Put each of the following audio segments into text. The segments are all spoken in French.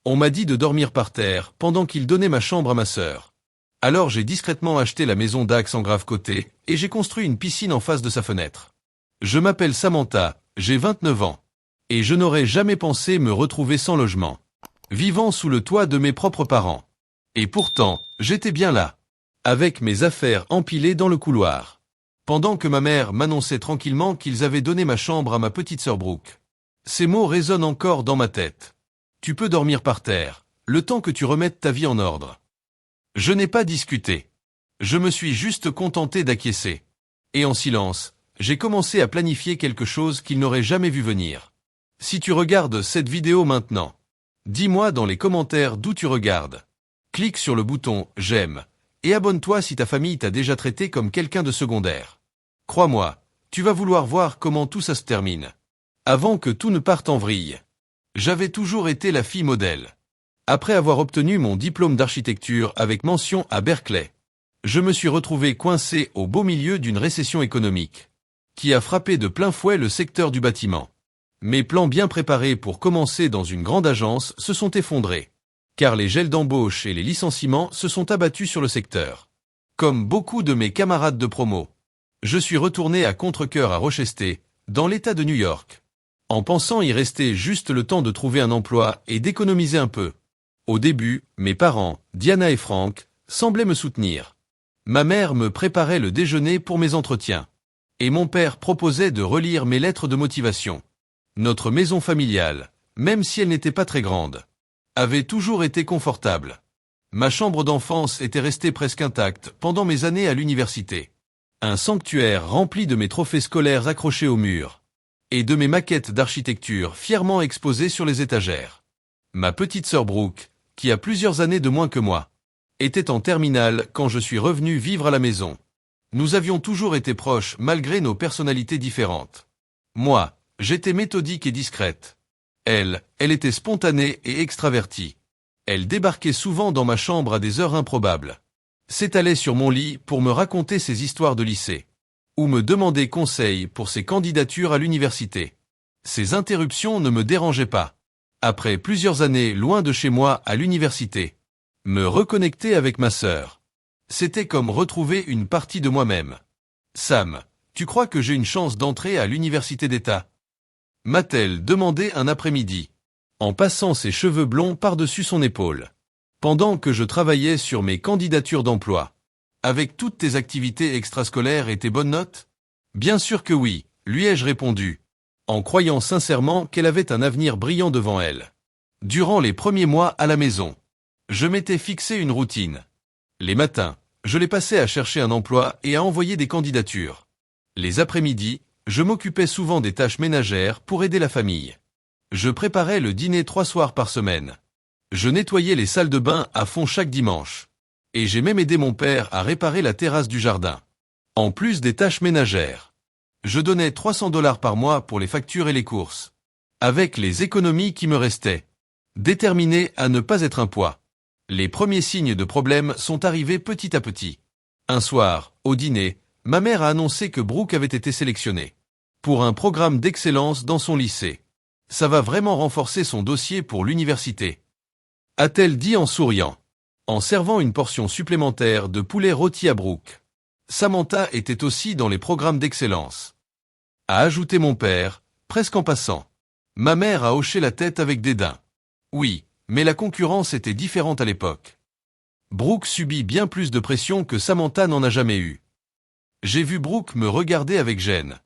On m'a dit de dormir par terre pendant qu'il donnait ma chambre à ma sœur. Alors j'ai discrètement acheté la maison d'Axe en grave-côté et j'ai construit une piscine en face de sa fenêtre. Je m'appelle Samantha, j'ai 29 ans. Et je n'aurais jamais pensé me retrouver sans logement, vivant sous le toit de mes propres parents. Et pourtant, j'étais bien là, avec mes affaires empilées dans le couloir. Pendant que ma mère m'annonçait tranquillement qu'ils avaient donné ma chambre à ma petite sœur Brooke. Ces mots résonnent encore dans ma tête. Tu peux dormir par terre, le temps que tu remettes ta vie en ordre. Je n'ai pas discuté. Je me suis juste contenté d'acquiescer. Et en silence, j'ai commencé à planifier quelque chose qu'ils n'auraient jamais vu venir. Si tu regardes cette vidéo maintenant, dis-moi dans les commentaires d'où tu regardes. Clique sur le bouton « J'aime » et abonne-toi si ta famille t'a déjà traité comme quelqu'un de secondaire. Crois-moi, tu vas vouloir voir comment tout ça se termine. Avant que tout ne parte en vrille. J'avais toujours été la fille modèle. Après avoir obtenu mon diplôme d'architecture avec mention à Berkeley, je me suis retrouvé coincé au beau milieu d'une récession économique, qui a frappé de plein fouet le secteur du bâtiment. Mes plans bien préparés pour commencer dans une grande agence se sont effondrés, car les gels d'embauche et les licenciements se sont abattus sur le secteur. Comme beaucoup de mes camarades de promo, je suis retourné à contre-cœur à Rochester, dans l'État de New York, en pensant y rester juste le temps de trouver un emploi et d'économiser un peu. Au début, mes parents, Diana et Frank, semblaient me soutenir. Ma mère me préparait le déjeuner pour mes entretiens, et mon père proposait de relire mes lettres de motivation. Notre maison familiale, même si elle n'était pas très grande, avait toujours été confortable. Ma chambre d'enfance était restée presque intacte pendant mes années à l'université. Un sanctuaire rempli de mes trophées scolaires accrochés au mur, et de mes maquettes d'architecture fièrement exposées sur les étagères. Ma petite sœur Brooke, qui a plusieurs années de moins que moi, était en terminale quand je suis revenu vivre à la maison. Nous avions toujours été proches malgré nos personnalités différentes. Moi, j'étais méthodique et discrète. Elle était spontanée et extravertie. Elle débarquait souvent dans ma chambre à des heures improbables. S'étalait sur mon lit pour me raconter ses histoires de lycée. Ou me demander conseil pour ses candidatures à l'université. Ces interruptions ne me dérangeaient pas. Après plusieurs années loin de chez moi à l'université, me reconnecter avec ma sœur. C'était comme retrouver une partie de moi-même. Sam, tu crois que j'ai une chance d'entrer à l'université d'État ? M'a-t-elle demandé un après-midi, en passant ses cheveux blonds par-dessus son épaule. Pendant que je travaillais sur mes candidatures d'emploi. Avec toutes tes activités extrascolaires et tes bonnes notes ? Bien sûr que oui, lui ai-je répondu, en croyant sincèrement qu'elle avait un avenir brillant devant elle. Durant les premiers mois à la maison, je m'étais fixé une routine. Les matins, je les passais à chercher un emploi et à envoyer des candidatures. Les après-midi, je m'occupais souvent des tâches ménagères pour aider la famille. Je préparais le dîner 3 soirs par semaine. Je nettoyais les salles de bain à fond chaque dimanche. Et j'ai même aidé mon père à réparer la terrasse du jardin. En plus des tâches ménagères, je donnais $300 par mois pour les factures et les courses. Avec les économies qui me restaient. Déterminé à ne pas être un poids. Les premiers signes de problème sont arrivés petit à petit. Un soir, au dîner, ma mère a annoncé que Brooke avait été sélectionnée pour un programme d'excellence dans son lycée. Ça va vraiment renforcer son dossier pour l'université, a-t-elle dit en souriant, en servant une portion supplémentaire de poulet rôti à Brooke. Samantha était aussi dans les programmes d'excellence, a ajouté mon père, presque en passant. Ma mère a hoché la tête avec dédain. Oui, mais la concurrence était différente à l'époque. Brooke subit bien plus de pression que Samantha n'en a jamais eu. J'ai vu Brooke me regarder avec gêne.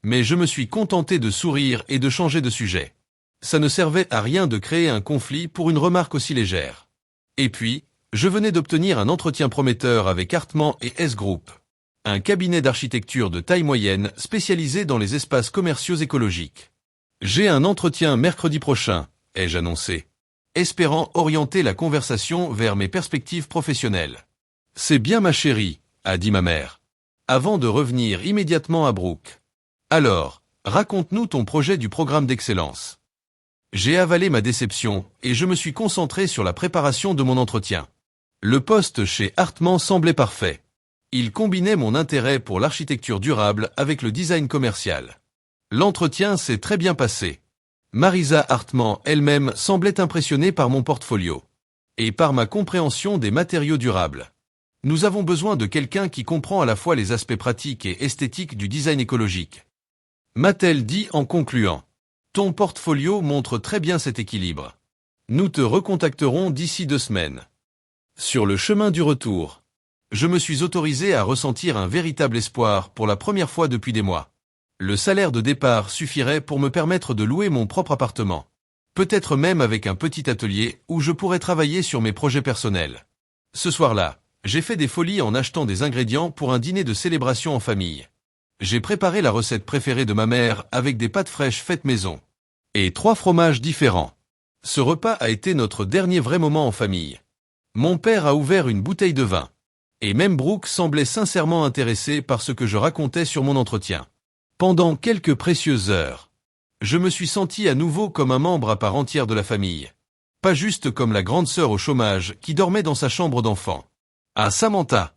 Mais je me suis contenté de sourire et de changer de sujet. Ça ne servait à rien de créer un conflit pour une remarque aussi légère. Et puis, je venais d'obtenir un entretien prometteur avec Hartman et S Group, un cabinet d'architecture de taille moyenne spécialisé dans les espaces commerciaux écologiques. J'ai un entretien mercredi prochain, ai-je annoncé, espérant orienter la conversation vers mes perspectives professionnelles. C'est bien ma chérie, a dit ma mère, avant de revenir immédiatement à Brooke. Alors, raconte-nous ton projet du programme d'excellence. J'ai avalé ma déception et je me suis concentré sur la préparation de mon entretien. Le poste chez Hartman semblait parfait. Il combinait mon intérêt pour l'architecture durable avec le design commercial. L'entretien s'est très bien passé. Marisa Hartman elle-même semblait impressionnée par mon portfolio. Et par ma compréhension des matériaux durables. Nous avons besoin de quelqu'un qui comprend à la fois les aspects pratiques et esthétiques du design écologique. M'a-t-elle dit en concluant. Ton portfolio montre très bien cet équilibre. Nous te recontacterons d'ici 2 semaines. Sur le chemin du retour, je me suis autorisé à ressentir un véritable espoir pour la première fois depuis des mois. Le salaire de départ suffirait pour me permettre de louer mon propre appartement. Peut-être même avec un petit atelier où je pourrais travailler sur mes projets personnels. Ce soir-là, j'ai fait des folies en achetant des ingrédients pour un dîner de célébration en famille. J'ai préparé la recette préférée de ma mère avec des pâtes fraîches faites maison. Et 3 fromages différents. Ce repas a été notre dernier vrai moment en famille. Mon père a ouvert une bouteille de vin. Et même Brooke semblait sincèrement intéressé par ce que je racontais sur mon entretien. Pendant quelques précieuses heures, je me suis senti à nouveau comme un membre à part entière de la famille. Pas juste comme la grande sœur au chômage qui dormait dans sa chambre d'enfant. Ah Samantha,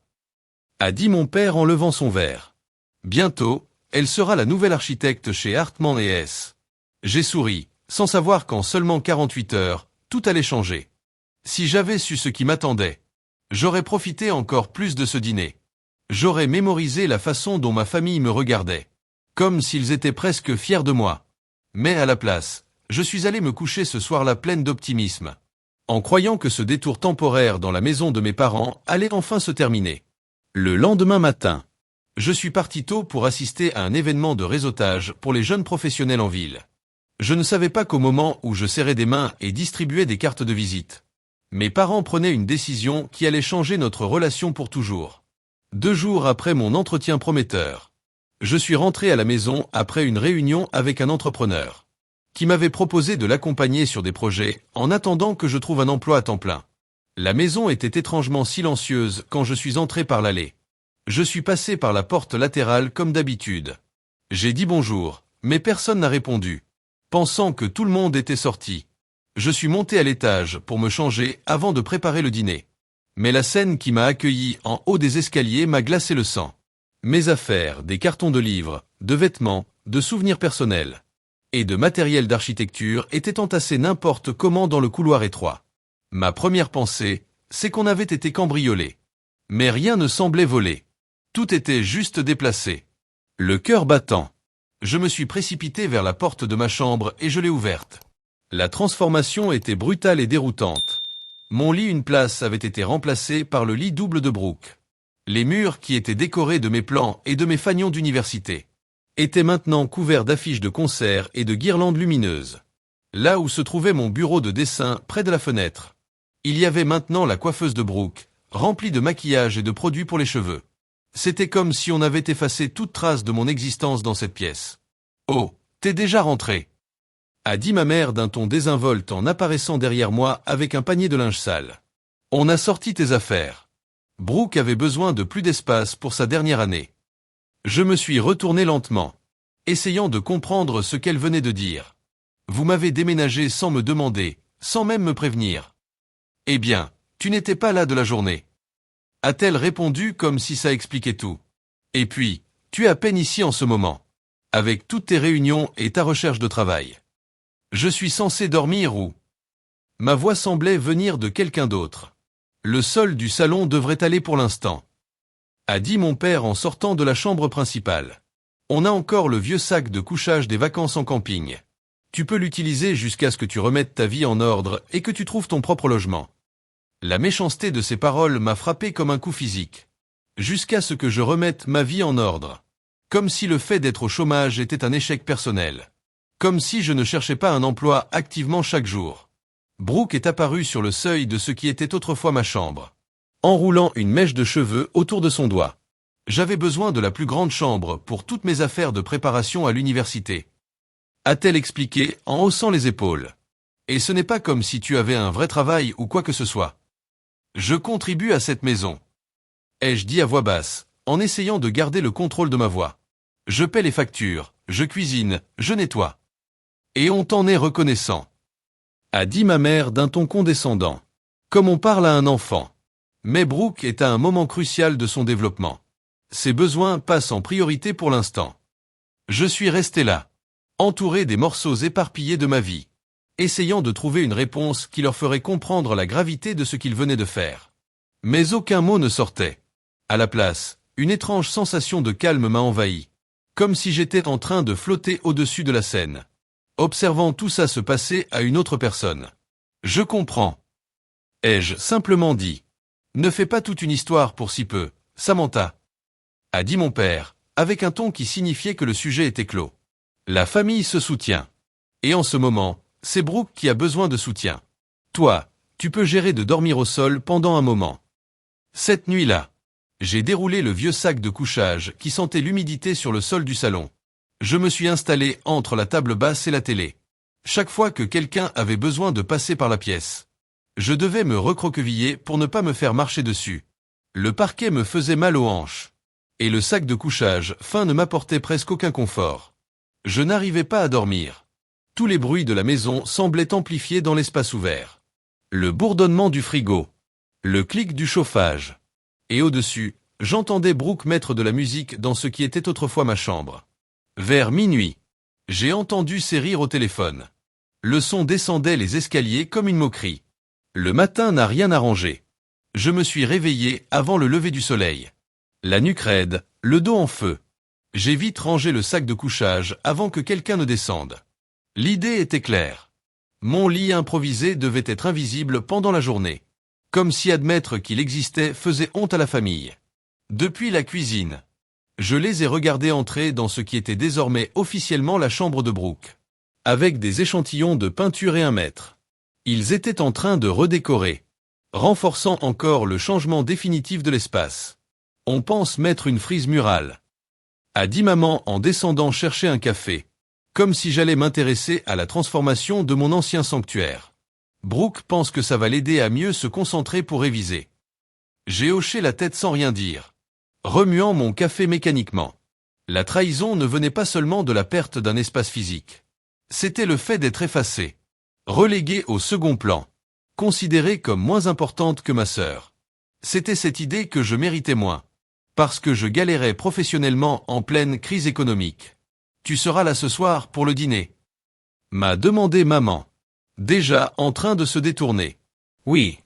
a dit mon père en levant son verre. Bientôt, elle sera la nouvelle architecte chez Hartman & S. J'ai souri, sans savoir qu'en seulement 48 heures, tout allait changer. Si j'avais su ce qui m'attendait, j'aurais profité encore plus de ce dîner. J'aurais mémorisé la façon dont ma famille me regardait. Comme s'ils étaient presque fiers de moi. Mais à la place, je suis allé me coucher ce soir-là pleine d'optimisme, en croyant que ce détour temporaire dans la maison de mes parents allait enfin se terminer. Le lendemain matin, je suis parti tôt pour assister à un événement de réseautage pour les jeunes professionnels en ville. Je ne savais pas qu'au moment où je serrais des mains et distribuais des cartes de visite, mes parents prenaient une décision qui allait changer notre relation pour toujours. 2 jours après mon entretien prometteur, je suis rentré à la maison après une réunion avec un entrepreneur qui m'avait proposé de l'accompagner sur des projets en attendant que je trouve un emploi à temps plein. La maison était étrangement silencieuse quand je suis entré par l'allée. Je suis passé par la porte latérale comme d'habitude. J'ai dit bonjour, mais personne n'a répondu. Pensant que tout le monde était sorti, je suis monté à l'étage pour me changer avant de préparer le dîner. Mais la scène qui m'a accueilli en haut des escaliers m'a glacé le sang. Mes affaires, des cartons de livres, de vêtements, de souvenirs personnels et de matériel d'architecture étaient entassés n'importe comment dans le couloir étroit. Ma première pensée, c'est qu'on avait été cambriolé. Mais rien ne semblait voler. Tout était juste déplacé. Le cœur battant, je me suis précipité vers la porte de ma chambre et je l'ai ouverte. La transformation était brutale et déroutante. Mon lit une place avait été remplacé par le lit double de Brooke. Les murs qui étaient décorés de mes plans et de mes fanions d'université étaient maintenant couverts d'affiches de concerts et de guirlandes lumineuses. Là où se trouvait mon bureau de dessin près de la fenêtre, il y avait maintenant la coiffeuse de Brooke, remplie de maquillage et de produits pour les cheveux. C'était comme si on avait effacé toute trace de mon existence dans cette pièce. « Oh, t'es déjà rentré !» a dit ma mère d'un ton désinvolte en apparaissant derrière moi avec un panier de linge sale. « On a sorti tes affaires. » Brooke avait besoin de plus d'espace pour sa dernière année. Je me suis retourné lentement, essayant de comprendre ce qu'elle venait de dire. Vous m'avez déménagé sans me demander, sans même me prévenir. Eh bien, tu n'étais pas là de la journée. A-t-elle répondu comme si ça expliquait tout. Et puis, tu es à peine ici en ce moment, avec toutes tes réunions et ta recherche de travail. Je suis censé dormir où? Ma voix semblait venir de quelqu'un d'autre. Le sol du salon devrait aller pour l'instant, a dit mon père en sortant de la chambre principale. On a encore le vieux sac de couchage des vacances en camping. Tu peux l'utiliser jusqu'à ce que tu remettes ta vie en ordre et que tu trouves ton propre logement. La méchanceté de ces paroles m'a frappé comme un coup physique. Jusqu'à ce que je remette ma vie en ordre. Comme si le fait d'être au chômage était un échec personnel. Comme si je ne cherchais pas un emploi activement chaque jour. Brooke est apparue sur le seuil de ce qui était autrefois ma chambre, enroulant une mèche de cheveux autour de son doigt. J'avais besoin de la plus grande chambre pour toutes mes affaires de préparation à l'université. A-t-elle expliqué en haussant les épaules. Et ce n'est pas comme si tu avais un vrai travail ou quoi que ce soit. Je contribue à cette maison. Ai-je dit à voix basse, en essayant de garder le contrôle de ma voix. Je paie les factures, je cuisine, je nettoie. Et on t'en est reconnaissant. A dit ma mère d'un ton condescendant. Comme on parle à un enfant. Mais Brooke est à un moment crucial de son développement. Ses besoins passent en priorité pour l'instant. Je suis resté là, entourés des morceaux éparpillés de ma vie, essayant de trouver une réponse qui leur ferait comprendre la gravité de ce qu'ils venaient de faire. Mais aucun mot ne sortait. À la place, une étrange sensation de calme m'a envahi, comme si j'étais en train de flotter au-dessus de la scène, observant tout ça se passer à une autre personne. Je comprends. Ai-je simplement dit. Ne fais pas toute une histoire pour si peu, Samantha, a dit mon père, avec un ton qui signifiait que le sujet était clos. La famille se soutient. Et en ce moment, c'est Brooke qui a besoin de soutien. Toi, tu peux gérer de dormir au sol pendant un moment. Cette nuit-là, j'ai déroulé le vieux sac de couchage qui sentait l'humidité sur le sol du salon. Je me suis installé entre la table basse et la télé. Chaque fois que quelqu'un avait besoin de passer par la pièce, je devais me recroqueviller pour ne pas me faire marcher dessus. Le parquet me faisait mal aux hanches. Et le sac de couchage fin ne m'apportait presque aucun confort. Je n'arrivais pas à dormir. Tous les bruits de la maison semblaient amplifiés dans l'espace ouvert. Le bourdonnement du frigo. Le clic du chauffage. Et au-dessus, j'entendais Brooke mettre de la musique dans ce qui était autrefois ma chambre. Vers minuit, j'ai entendu ses rires au téléphone. Le son descendait les escaliers comme une moquerie. Le matin n'a rien arrangé. Je me suis réveillé avant le lever du soleil. La nuque raide, le dos en feu. J'ai vite rangé le sac de couchage avant que quelqu'un ne descende. L'idée était claire. Mon lit improvisé devait être invisible pendant la journée. Comme si admettre qu'il existait faisait honte à la famille. Depuis la cuisine, je les ai regardés entrer dans ce qui était désormais officiellement la chambre de Brooke. Avec des échantillons de peinture et un mètre. Ils étaient en train de redécorer, renforçant encore le changement définitif de l'espace. On pense mettre une frise murale, a dit maman en descendant chercher un café, comme si j'allais m'intéresser à la transformation de mon ancien sanctuaire. Brooke pense que ça va l'aider à mieux se concentrer pour réviser. J'ai hoché la tête sans rien dire, remuant mon café mécaniquement. La trahison ne venait pas seulement de la perte d'un espace physique. C'était le fait d'être effacé, reléguée au second plan, considérée comme moins importante que ma sœur. C'était cette idée que je méritais moins, parce que je galérais professionnellement en pleine crise économique. Tu seras là ce soir pour le dîner, m'a demandé maman, déjà en train de se détourner. Oui,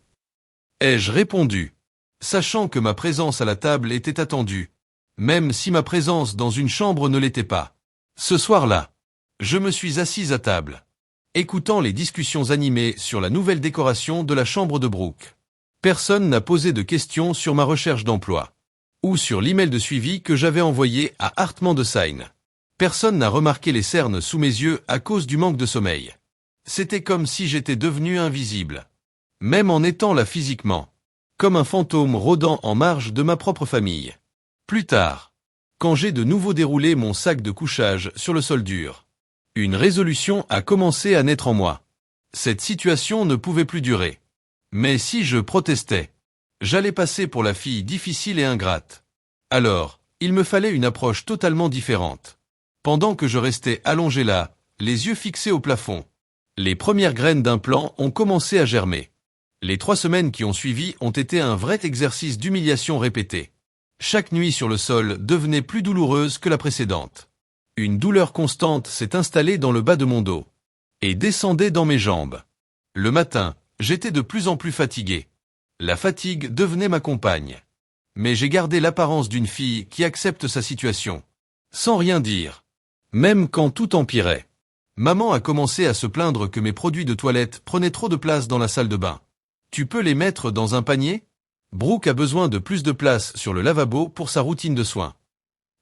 ai-je répondu, sachant que ma présence à la table était attendue, même si ma présence dans une chambre ne l'était pas. Ce soir-là, je me suis assise à table, écoutant les discussions animées sur la nouvelle décoration de la chambre de Brooke. Personne n'a posé de questions sur ma recherche d'emploi, ou sur l'email de suivi que j'avais envoyé à Hartmann de Seine. Personne n'a remarqué les cernes sous mes yeux à cause du manque de sommeil. C'était comme si j'étais devenu invisible, même en étant là physiquement, comme un fantôme rôdant en marge de ma propre famille. Plus tard, quand j'ai de nouveau déroulé mon sac de couchage sur le sol dur, une résolution a commencé à naître en moi. Cette situation ne pouvait plus durer. Mais si je protestais, j'allais passer pour la fille difficile et ingrate. Alors, il me fallait une approche totalement différente. Pendant que je restais allongé là, les yeux fixés au plafond, les premières graines d'un plan ont commencé à germer. Les 3 semaines qui ont suivi ont été un vrai exercice d'humiliation répété. Chaque nuit sur le sol devenait plus douloureuse que la précédente. Une douleur constante s'est installée dans le bas de mon dos et descendait dans mes jambes. Le matin, j'étais de plus en plus fatigué. La fatigue devenait ma compagne. Mais j'ai gardé l'apparence d'une fille qui accepte sa situation, sans rien dire, même quand tout empirait. Maman a commencé à se plaindre que mes produits de toilette prenaient trop de place dans la salle de bain. Tu peux les mettre dans un panier ? Brooke a besoin de plus de place sur le lavabo pour sa routine de soins.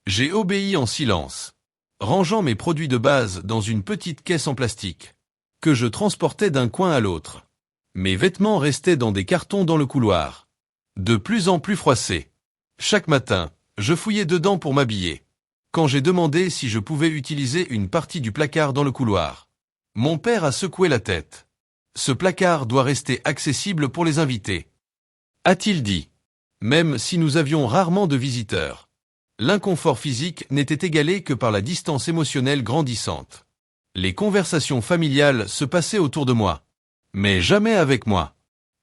J'ai obéi en silence, rangeant mes produits de base dans une petite caisse en plastique, que je transportais d'un coin à l'autre. Mes vêtements restaient dans des cartons dans le couloir, de plus en plus froissés. Chaque matin, je fouillais dedans pour m'habiller. Quand j'ai demandé si je pouvais utiliser une partie du placard dans le couloir, mon père a secoué la tête. Ce placard doit rester accessible pour les invités, a-t-il dit. Même si nous avions rarement de visiteurs, l'inconfort physique n'était égalé que par la distance émotionnelle grandissante. Les conversations familiales se passaient autour de moi, mais jamais avec moi.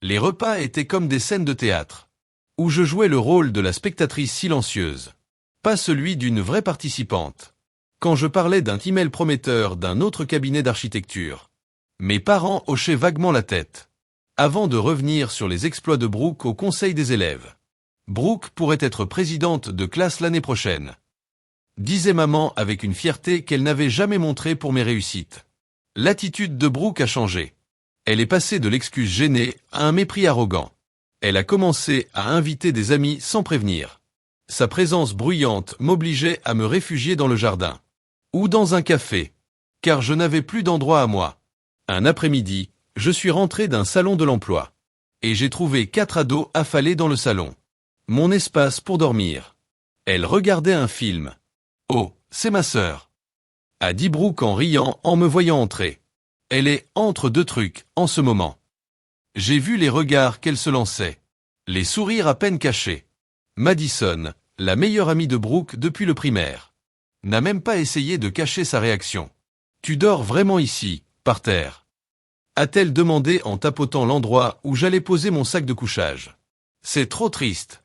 Les repas étaient comme des scènes de théâtre, où je jouais le rôle de la spectatrice silencieuse, pas celui d'une vraie participante. quand je parlais d'un email prometteur d'un autre cabinet d'architecture. Mes parents hochaient vaguement la tête. Avant de revenir sur les exploits de Brooke au conseil des élèves. Brooke pourrait être présidente de classe l'année prochaine. Disait maman avec une fierté qu'elle n'avait jamais montrée pour mes réussites. L'attitude de Brooke a changé. Elle est passée de l'excuse gênée à un mépris arrogant. Elle a commencé à inviter des amis sans prévenir. Sa présence bruyante m'obligeait à me réfugier dans le jardin. Ou dans un café. Car je n'avais plus d'endroit à moi. Un après-midi, je suis rentré d'un salon de l'emploi. Et j'ai trouvé 4 ados affalés dans le salon. Mon espace pour dormir. Elle regardait un film. Oh, c'est ma sœur. A dit Brooke en riant en me voyant entrer. Elle est entre deux trucs, en ce moment. J'ai vu les regards qu'elle se lançait. Les sourires à peine cachés. Madison, la meilleure amie de Brooke depuis le primaire, n'a même pas essayé de cacher sa réaction. Tu dors vraiment ici, par terre? A-t-elle demandé en tapotant l'endroit où j'allais poser mon sac de couchage. C'est trop triste.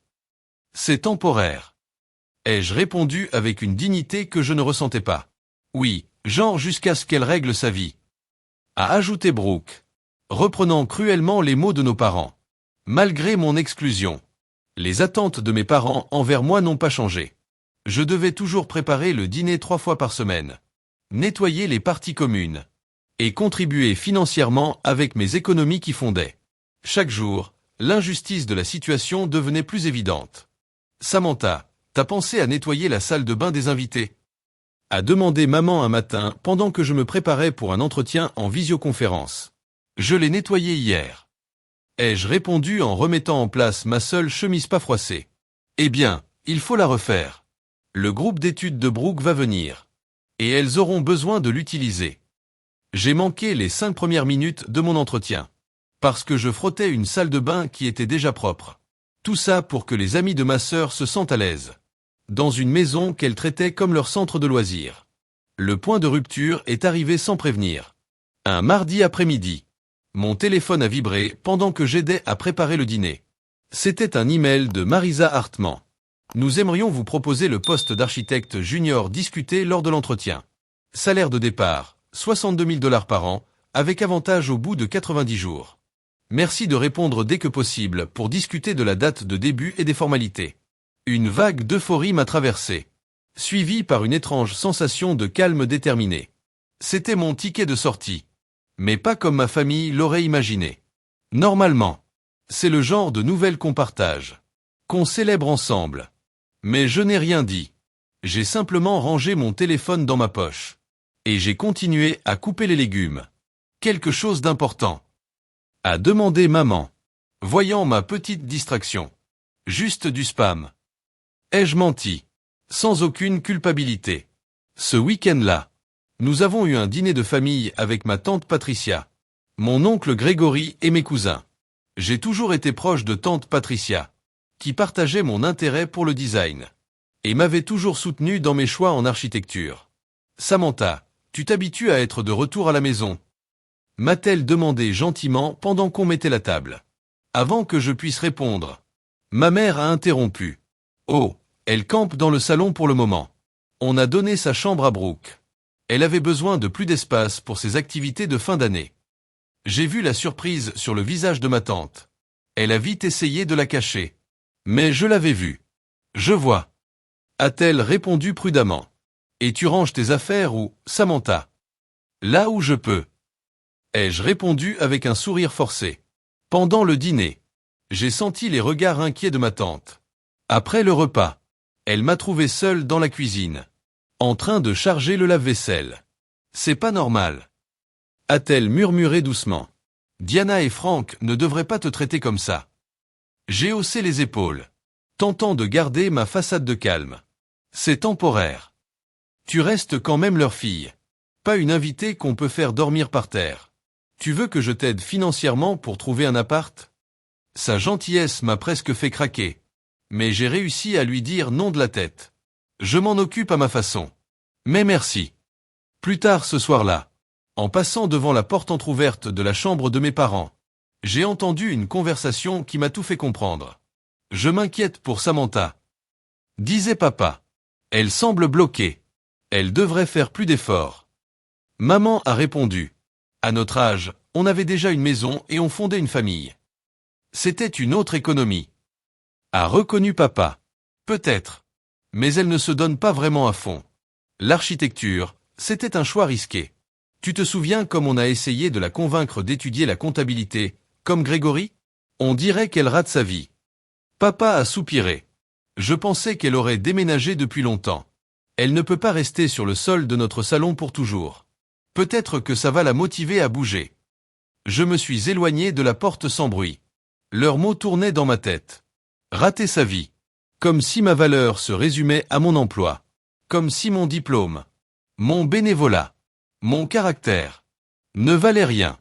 C'est temporaire. Ai-je répondu avec une dignité que je ne ressentais pas. Oui, genre jusqu'à ce qu'elle règle sa vie. A ajouté Brooke, reprenant cruellement les mots de nos parents. Malgré mon exclusion, les attentes de mes parents envers moi n'ont pas changé. Je devais toujours préparer le dîner 3 fois par semaine, nettoyer les parties communes, et contribuer financièrement avec mes économies qui fondaient. Chaque jour, l'injustice de la situation devenait plus évidente. Samantha, t'as pensé à nettoyer la salle de bain des invités? A demandé maman un matin pendant que je me préparais pour un entretien en visioconférence. Je l'ai nettoyé hier. Ai-je répondu en remettant en place ma seule chemise pas froissée. Eh bien, il faut la refaire. Le groupe d'études de Brooke va venir. Et elles auront besoin de l'utiliser. J'ai manqué les 5 premières minutes de mon entretien. Parce que je frottais une salle de bain qui était déjà propre. Tout ça pour que les amis de ma sœur se sentent à l'aise. Dans une maison qu'elle traitait comme leur centre de loisirs. Le point de rupture est arrivé sans prévenir. Un mardi après-midi. Mon téléphone a vibré pendant que j'aidais à préparer le dîner. C'était un email de Marisa Hartman. Nous aimerions vous proposer le poste d'architecte junior discuté lors de l'entretien. Salaire de départ, 62 000 $ par an, avec avantage au bout de 90 jours. Merci de répondre dès que possible pour discuter de la date de début et des formalités. Une vague d'euphorie m'a traversé, suivie par une étrange sensation de calme déterminé. C'était mon ticket de sortie. Mais pas comme ma famille l'aurait imaginé. Normalement, c'est le genre de nouvelles qu'on partage, qu'on célèbre ensemble. Mais je n'ai rien dit. J'ai simplement rangé mon téléphone dans ma poche. Et j'ai continué à couper les légumes. Quelque chose d'important. A demandé maman, voyant ma petite distraction. Juste du spam. Ai-je menti? Sans aucune culpabilité. Ce week-end-là, nous avons eu un dîner de famille avec ma tante Patricia, mon oncle Grégory et mes cousins. J'ai toujours été proche de tante Patricia, qui partageait mon intérêt pour le design, et m'avait toujours soutenu dans mes choix en architecture. Samantha, tu t'habitues à être de retour à la maison? M'a-t-elle demandé gentiment pendant qu'on mettait la table. Avant que je puisse répondre, ma mère a interrompu. Oh, elle campe dans le salon pour le moment. On a donné sa chambre à Brooke. Elle avait besoin de plus d'espace pour ses activités de fin d'année. J'ai vu la surprise sur le visage de ma tante. Elle a vite essayé de la cacher. Mais je l'avais vue. Je vois. A-t-elle répondu prudemment. Et tu ranges tes affaires où, Samantha? Là où je peux. Ai-je répondu avec un sourire forcé. Pendant le dîner, j'ai senti les regards inquiets de ma tante. Après le repas, elle m'a trouvé seule dans la cuisine, en train de charger le lave-vaisselle. C'est pas normal. A-t-elle murmuré doucement. Diana et Frank ne devraient pas te traiter comme ça. J'ai haussé les épaules, tentant de garder ma façade de calme. C'est temporaire. Tu restes quand même leur fille. Pas une invitée qu'on peut faire dormir par terre. Tu veux que je t'aide financièrement pour trouver un appart? Sa gentillesse m'a presque fait craquer. Mais j'ai réussi à lui dire non de la tête. Je m'en occupe à ma façon. Mais merci. Plus tard ce soir-là, en passant devant la porte entr'ouverte de la chambre de mes parents, j'ai entendu une conversation qui m'a tout fait comprendre. Je m'inquiète pour Samantha. Disait papa. Elle semble bloquée. Elle devrait faire plus d'efforts. Maman a répondu. À notre âge, on avait déjà une maison et on fondait une famille. C'était une autre économie. A reconnu papa. Peut-être. Mais elle ne se donne pas vraiment à fond. L'architecture, c'était un choix risqué. Tu te souviens comme on a essayé de la convaincre d'étudier la comptabilité, comme Grégory? On dirait qu'elle rate sa vie. Papa a soupiré. Je pensais qu'elle aurait déménagé depuis longtemps. Elle ne peut pas rester sur le sol de notre salon pour toujours. Peut-être que ça va la motiver à bouger. Je me suis éloigné de la porte sans bruit. Leurs mots tournaient dans ma tête. Rater sa vie. Comme si ma valeur se résumait à mon emploi. Comme si mon diplôme, mon bénévolat, mon caractère, ne valait rien.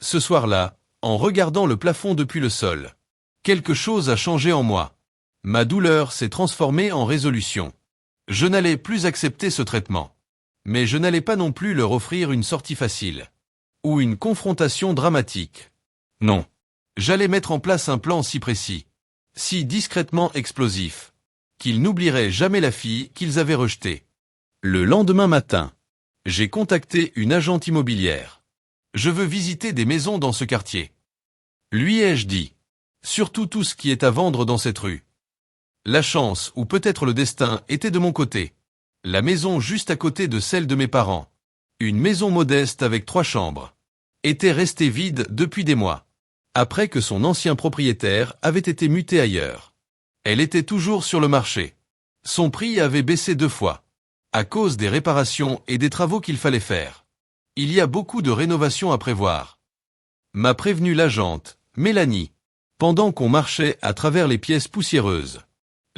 Ce soir-là, en regardant le plafond depuis le sol, quelque chose a changé en moi. Ma douleur s'est transformée en résolution. Je n'allais plus accepter ce traitement. Mais je n'allais pas non plus leur offrir une sortie facile. Ou une confrontation dramatique. Non. J'allais mettre en place un plan si précis, si discrètement explosif, qu'ils n'oublieraient jamais la fille qu'ils avaient rejetée. Le lendemain matin, j'ai contacté une agente immobilière. Je veux visiter des maisons dans ce quartier. Lui ai-je dit. Surtout tout ce qui est à vendre dans cette rue. La chance, ou peut-être le destin, était de mon côté. La maison juste à côté de celle de mes parents, une maison modeste avec 3 chambres, était restée vide depuis des mois, après que son ancien propriétaire avait été muté ailleurs. Elle était toujours sur le marché. Son prix avait baissé 2 fois, à cause des réparations et des travaux qu'il fallait faire. Il y a beaucoup de rénovations à prévoir. M'a prévenu l'agente, Mélanie, pendant qu'on marchait à travers les pièces poussiéreuses.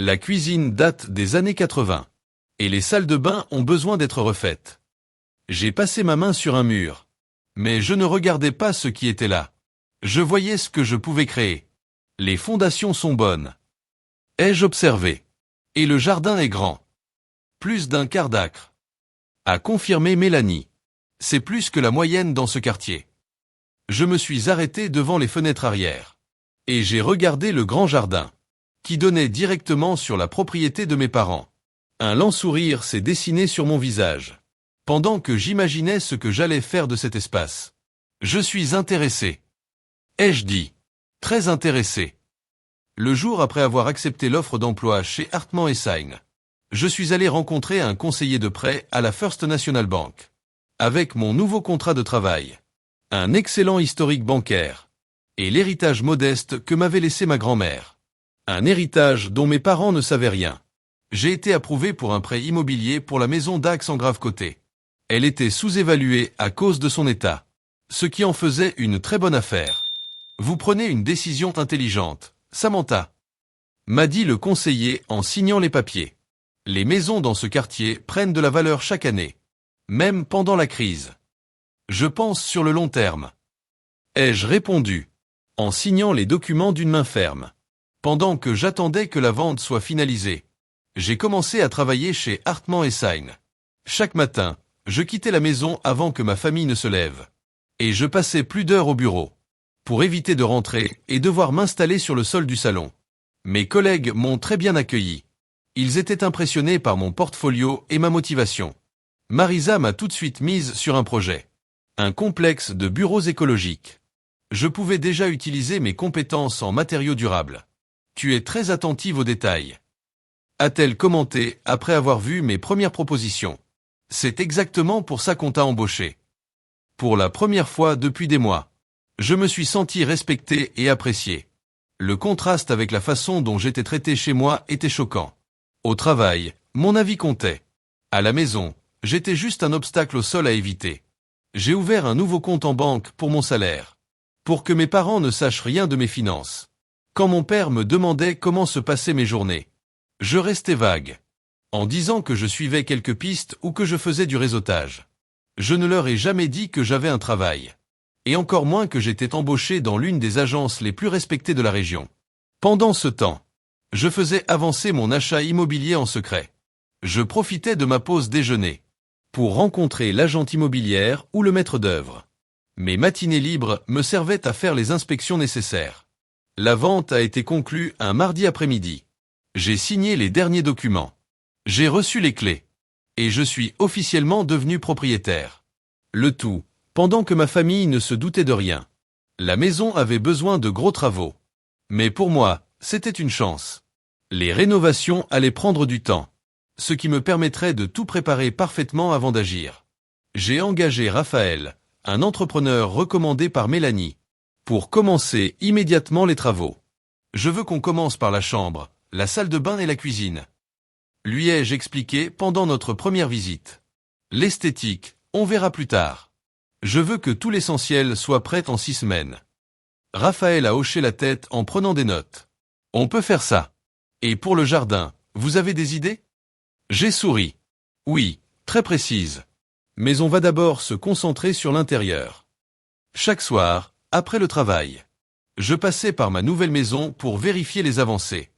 La cuisine date des années 80. Et les salles de bain ont besoin d'être refaites. J'ai passé ma main sur un mur. Mais je ne regardais pas ce qui était là. Je voyais ce que je pouvais créer. Les fondations sont bonnes. Ai-je observé. Et le jardin est grand. Plus d'1 quart d'acre. A confirmé Mélanie. C'est plus que la moyenne dans ce quartier. Je me suis arrêté devant les fenêtres arrière. Et j'ai regardé le grand jardin, qui donnait directement sur la propriété de mes parents. Un lent sourire s'est dessiné sur mon visage, pendant que j'imaginais ce que j'allais faire de cet espace. Je suis intéressé. Ai-je dit. Très intéressé. Le jour après avoir accepté l'offre d'emploi chez Hartmann & Sein, je suis allé rencontrer un conseiller de prêt à la First National Bank. Avec mon nouveau contrat de travail, un excellent historique bancaire, et l'héritage modeste que m'avait laissé ma grand-mère. Un héritage dont mes parents ne savaient rien. J'ai été approuvé pour un prêt immobilier pour la maison d'Ax en grave côté. Elle était sous-évaluée à cause de son état, ce qui en faisait une très bonne affaire. Vous prenez une décision intelligente, Samantha, m'a dit le conseiller en signant les papiers. Les maisons dans ce quartier prennent de la valeur chaque année, même pendant la crise. Je pense sur le long terme. Ai-je répondu, en signant les documents d'une main ferme. Pendant que j'attendais que la vente soit finalisée, j'ai commencé à travailler chez Hartmann & Sein. Chaque matin, je quittais la maison avant que ma famille ne se lève. Et je passais plus d'heures au bureau, pour éviter de rentrer et devoir m'installer sur le sol du salon. Mes collègues m'ont très bien accueilli. Ils étaient impressionnés par mon portfolio et ma motivation. Marisa m'a tout de suite mise sur un projet. Un complexe de bureaux écologiques. Je pouvais déjà utiliser mes compétences en matériaux durables. Tu es très attentive aux détails, a-t-elle commenté après avoir vu mes premières propositions. C'est exactement pour ça qu'on t'a embauché. Pour la première fois depuis des mois, je me suis senti respecté et apprécié. Le contraste avec la façon dont j'étais traité chez moi était choquant. Au travail, mon avis comptait. À la maison, j'étais juste un obstacle au sol à éviter. J'ai ouvert un nouveau compte en banque pour mon salaire, pour que mes parents ne sachent rien de mes finances. Quand mon père me demandait comment se passaient mes journées, je restais vague, en disant que je suivais quelques pistes ou que je faisais du réseautage. Je ne leur ai jamais dit que j'avais un travail, et encore moins que j'étais embauché dans l'une des agences les plus respectées de la région. Pendant ce temps, je faisais avancer mon achat immobilier en secret. Je profitais de ma pause déjeuner pour rencontrer l'agente immobilière ou le maître d'œuvre. Mes matinées libres me servaient à faire les inspections nécessaires. La vente a été conclue un mardi après-midi. J'ai signé les derniers documents. J'ai reçu les clés. Et je suis officiellement devenu propriétaire. Le tout, pendant que ma famille ne se doutait de rien. La maison avait besoin de gros travaux. Mais pour moi, c'était une chance. Les rénovations allaient prendre du temps, ce qui me permettrait de tout préparer parfaitement avant d'agir. J'ai engagé Raphaël, un entrepreneur recommandé par Mélanie, pour commencer immédiatement les travaux. Je veux qu'on commence par la chambre, la salle de bain et la cuisine. Lui ai-je expliqué pendant notre première visite. L'esthétique, on verra plus tard. Je veux que tout l'essentiel soit prêt en 6 semaines. Raphaël a hoché la tête en prenant des notes. On peut faire ça. Et pour le jardin, vous avez des idées? J'ai souri. Oui, très précise. Mais on va d'abord se concentrer sur l'intérieur. Chaque soir, après le travail, je passais par ma nouvelle maison pour vérifier les avancées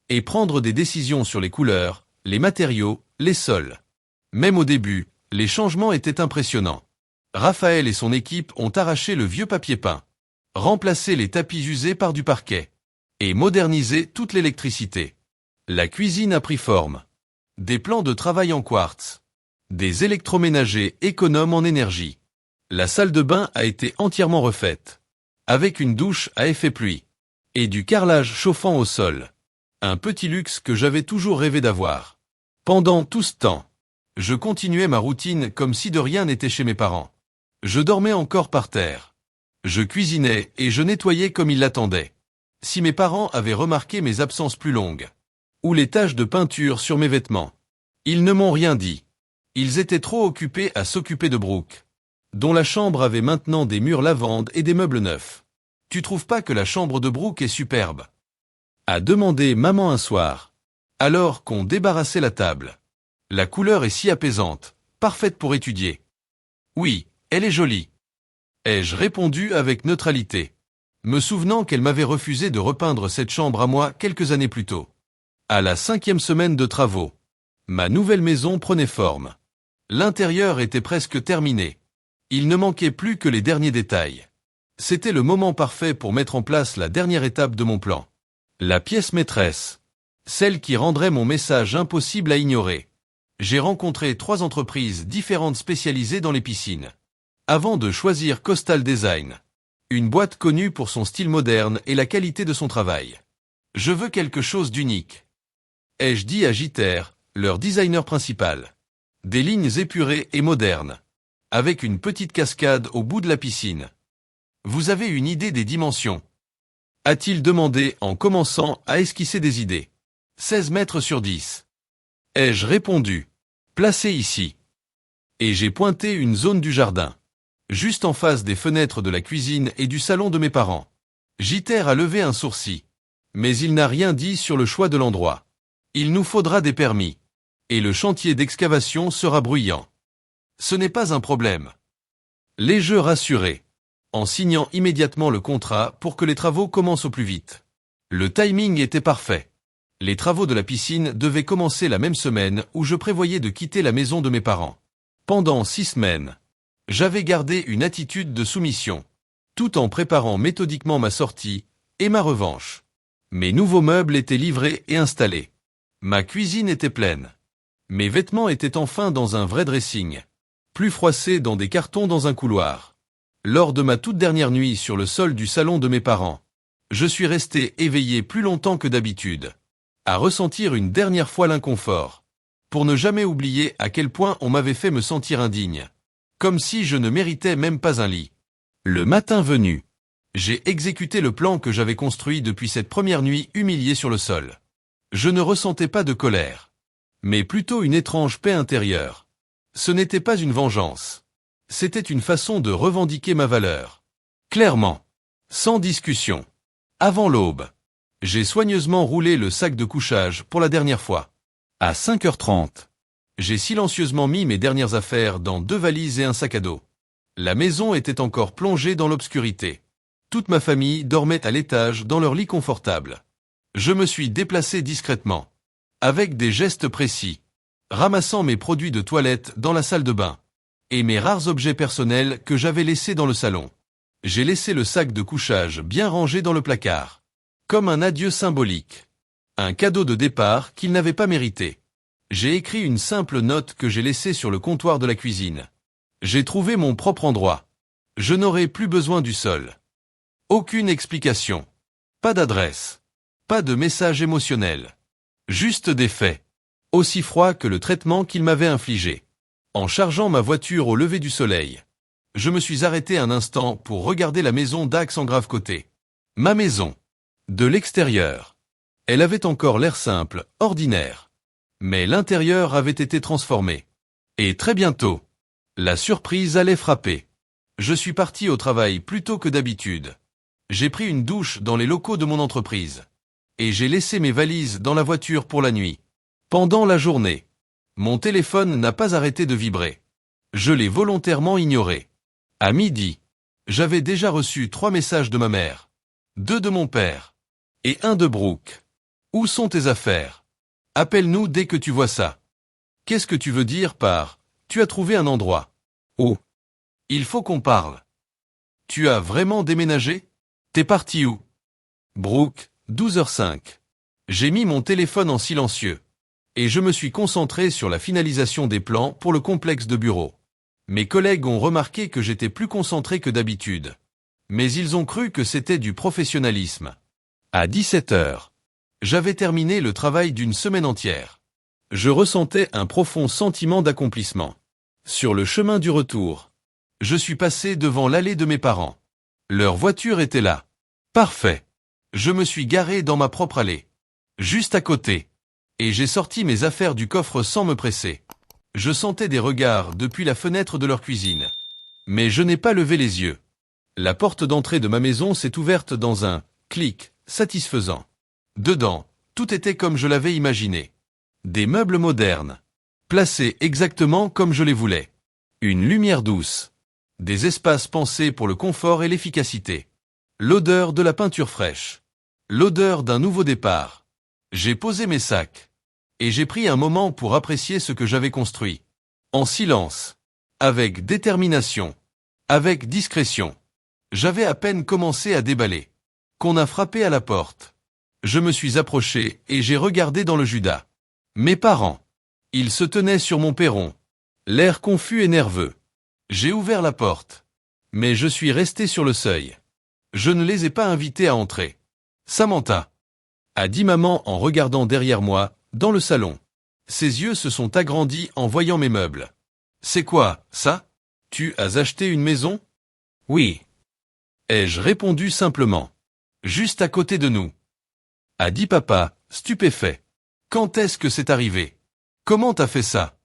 et prendre des décisions sur les couleurs, les matériaux, les sols. Même au début, les changements étaient impressionnants. Raphaël et son équipe ont arraché le vieux papier peint, remplacé les tapis usés par du parquet et modernisé toute l'électricité. La cuisine a pris forme. Des plans de travail en quartz. Des électroménagers économes en énergie. La salle de bain a été entièrement refaite, avec une douche à effet pluie et du carrelage chauffant au sol. Un petit luxe que j'avais toujours rêvé d'avoir. Pendant tout ce temps, je continuais ma routine comme si de rien n'était chez mes parents. Je dormais encore par terre. Je cuisinais et je nettoyais comme ils l'attendaient. Si mes parents avaient remarqué mes absences plus longues, ou les taches de peinture sur mes vêtements, ils ne m'ont rien dit. Ils étaient trop occupés à s'occuper de Brooke, dont la chambre avait maintenant des murs lavande et des meubles neufs. Tu trouves pas que la chambre de Brooke est superbe? A demandé maman un soir, alors qu'on débarrassait la table. La couleur est si apaisante, parfaite pour étudier. Oui, elle est jolie. Ai-je répondu avec neutralité, me souvenant qu'elle m'avait refusé de repeindre cette chambre à moi quelques années plus tôt. À la 5e semaine de travaux, ma nouvelle maison prenait forme. L'intérieur était presque terminé. Il ne manquait plus que les derniers détails. C'était le moment parfait pour mettre en place la dernière étape de mon plan. La pièce maîtresse. Celle qui rendrait mon message impossible à ignorer. J'ai rencontré 3 entreprises différentes spécialisées dans les piscines, avant de choisir Coastal Design, une boîte connue pour son style moderne et la qualité de son travail. Je veux quelque chose d'unique. Ai-je dit à Jeter, leur designer principal. Des lignes épurées et modernes, avec une petite cascade au bout de la piscine. Vous avez une idée des dimensions? A-t-il demandé en commençant à esquisser des idées. 16 mètres sur 10. Ai-je répondu. Placé ici. Et j'ai pointé une zone du jardin, juste en face des fenêtres de la cuisine et du salon de mes parents. Jeter a levé un sourcil. Mais il n'a rien dit sur le choix de l'endroit. Il nous faudra des permis. Et le chantier d'excavation sera bruyant. Ce n'est pas un problème. Les jeux rassurés, en signant immédiatement le contrat pour que les travaux commencent au plus vite. Le timing était parfait. Les travaux de la piscine devaient commencer la même semaine où je prévoyais de quitter la maison de mes parents. Pendant 6 semaines, j'avais gardé une attitude de soumission, tout en préparant méthodiquement ma sortie et ma revanche. Mes nouveaux meubles étaient livrés et installés. Ma cuisine était pleine. Mes vêtements étaient enfin dans un vrai dressing, plus froissés dans des cartons dans un couloir. Lors de ma toute dernière nuit sur le sol du salon de mes parents, je suis resté éveillé plus longtemps que d'habitude, à ressentir une dernière fois l'inconfort, pour ne jamais oublier à quel point on m'avait fait me sentir indigne, comme si je ne méritais même pas un lit. Le matin venu, j'ai exécuté le plan que j'avais construit depuis cette première nuit humilié sur le sol. Je ne ressentais pas de colère, mais plutôt une étrange paix intérieure. Ce n'était pas une vengeance. C'était une façon de revendiquer ma valeur. Clairement. Sans discussion. Avant l'aube, j'ai soigneusement roulé le sac de couchage pour la dernière fois. À 5h30, j'ai silencieusement mis mes dernières affaires dans 2 valises et un sac à dos. La maison était encore plongée dans l'obscurité. Toute ma famille dormait à l'étage dans leur lit confortable. Je me suis déplacé discrètement, avec des gestes précis, ramassant mes produits de toilette dans la salle de bain, et mes rares objets personnels que j'avais laissés dans le salon. J'ai laissé le sac de couchage bien rangé dans le placard, comme un adieu symbolique. Un cadeau de départ qu'il n'avait pas mérité. J'ai écrit une simple note que j'ai laissée sur le comptoir de la cuisine. J'ai trouvé mon propre endroit. Je n'aurai plus besoin du sol. Aucune explication. Pas d'adresse. Pas de message émotionnel. Juste des faits. Aussi froids que le traitement qu'il m'avait infligé. En chargeant ma voiture au lever du soleil, je me suis arrêté un instant pour regarder la maison d'Axe en grave côté. Ma maison. De l'extérieur. Elle avait encore l'air simple, ordinaire. Mais l'intérieur avait été transformé. Et très bientôt, la surprise allait frapper. Je suis parti au travail plus tôt que d'habitude. J'ai pris une douche dans les locaux de mon entreprise. Et j'ai laissé mes valises dans la voiture pour la nuit. Pendant la journée, mon téléphone n'a pas arrêté de vibrer. Je l'ai volontairement ignoré. À midi, j'avais déjà reçu 3 messages de ma mère, 2 de mon père, et 1 de Brooke. Où sont tes affaires? Appelle-nous dès que tu vois ça. Qu'est-ce que tu veux dire par « tu as trouvé un endroit » ? Oh, il faut qu'on parle. Tu as vraiment déménagé? T'es parti où? Brooke, 12h05. J'ai mis mon téléphone en silencieux. Et je me suis concentré sur la finalisation des plans pour le complexe de bureaux. Mes collègues ont remarqué que j'étais plus concentré que d'habitude. Mais ils ont cru que c'était du professionnalisme. À 17h, j'avais terminé le travail d'une semaine entière. Je ressentais un profond sentiment d'accomplissement. Sur le chemin du retour, je suis passé devant l'allée de mes parents. Leur voiture était là. Parfait. Je me suis garé dans ma propre allée. Juste à côté. Et j'ai sorti mes affaires du coffre sans me presser. Je sentais des regards depuis la fenêtre de leur cuisine. Mais je n'ai pas levé les yeux. La porte d'entrée de ma maison s'est ouverte dans un clic satisfaisant. Dedans, tout était comme je l'avais imaginé. Des meubles modernes, placés exactement comme je les voulais. Une lumière douce. Des espaces pensés pour le confort et l'efficacité. L'odeur de la peinture fraîche. L'odeur d'un nouveau départ. J'ai posé mes sacs. Et j'ai pris un moment pour apprécier ce que j'avais construit. En silence. Avec détermination. Avec discrétion. J'avais à peine commencé à déballer. Qu'on a frappé à la porte. Je me suis approché et j'ai regardé dans le Judas. Mes parents. Ils se tenaient sur mon perron. L'air confus et nerveux. J'ai ouvert la porte. Mais je suis resté sur le seuil. Je ne les ai pas invités à entrer. Samantha, a dit maman en regardant derrière moi, dans le salon. Ses yeux se sont agrandis en voyant mes meubles. C'est quoi, ça? Tu as acheté une maison? Oui. Ai-je répondu simplement. Juste à côté de nous. A dit papa, stupéfait. Quand est-ce que c'est arrivé? Comment t'as fait ça?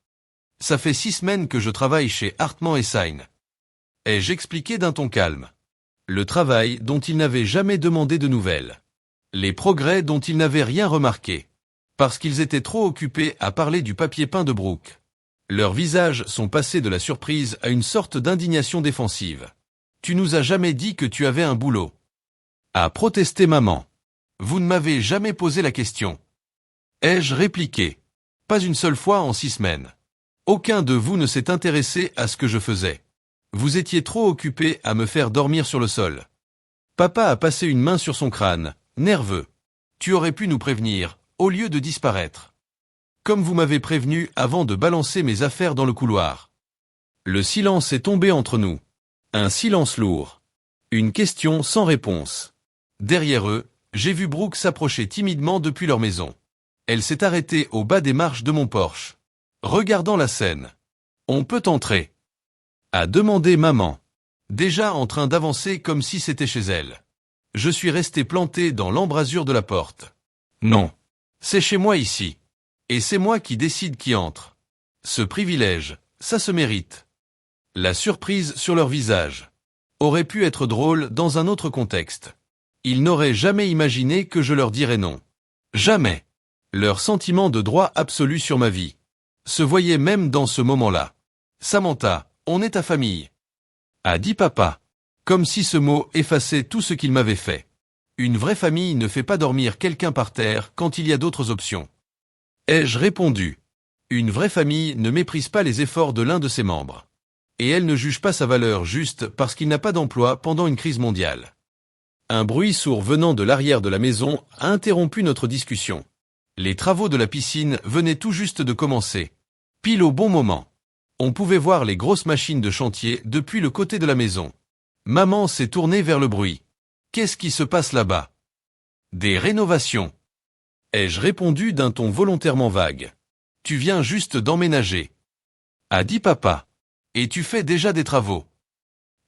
Ça fait 6 semaines que je travaille chez Hartman & Sign. Ai-je expliqué d'un ton calme. Le travail dont il n'avait jamais demandé de nouvelles. Les progrès dont il n'avait rien remarqué. Parce qu'ils étaient trop occupés à parler du papier peint de Brooke. Leurs visages sont passés de la surprise à une sorte d'indignation défensive. Tu nous as jamais dit que tu avais un boulot. A protesté maman. Vous ne m'avez jamais posé la question. Ai-je répliqué. Pas une seule fois en 6 semaines. Aucun de vous ne s'est intéressé à ce que je faisais. Vous étiez trop occupés à me faire dormir sur le sol. Papa a passé une main sur son crâne, nerveux. Tu aurais pu nous prévenir, au lieu de disparaître. Comme vous m'avez prévenu avant de balancer mes affaires dans le couloir. Le silence est tombé entre nous. Un silence lourd. Une question sans réponse. Derrière eux, j'ai vu Brooke s'approcher timidement depuis leur maison. Elle s'est arrêtée au bas des marches de mon Porsche. Regardant la scène. On peut entrer. A demandé maman. Déjà en train d'avancer comme si c'était chez elle. Je suis resté planté dans l'embrasure de la porte. Non. C'est chez moi ici. Et c'est moi qui décide qui entre. Ce privilège, ça se mérite. La surprise sur leur visage aurait pu être drôle dans un autre contexte. Ils n'auraient jamais imaginé que je leur dirais non. Jamais. Leur sentiment de droit absolu sur ma vie se voyait même dans ce moment-là. Samantha, on est ta famille. A dit papa. Comme si ce mot effaçait tout ce qu'il m'avait fait. Une vraie famille ne fait pas dormir quelqu'un par terre quand il y a d'autres options. Ai-je répondu. Une vraie famille ne méprise pas les efforts de l'un de ses membres. Et elle ne juge pas sa valeur juste parce qu'il n'a pas d'emploi pendant une crise mondiale. Un bruit sourd venant de l'arrière de la maison a interrompu notre discussion. Les travaux de la piscine venaient tout juste de commencer. Pile au bon moment. On pouvait voir les grosses machines de chantier depuis le côté de la maison. Maman s'est tournée vers le bruit. Qu'est-ce qui se passe là-bas? Des rénovations. Ai-je répondu d'un ton volontairement vague. Tu viens juste d'emménager. A dit papa. Et tu fais déjà des travaux.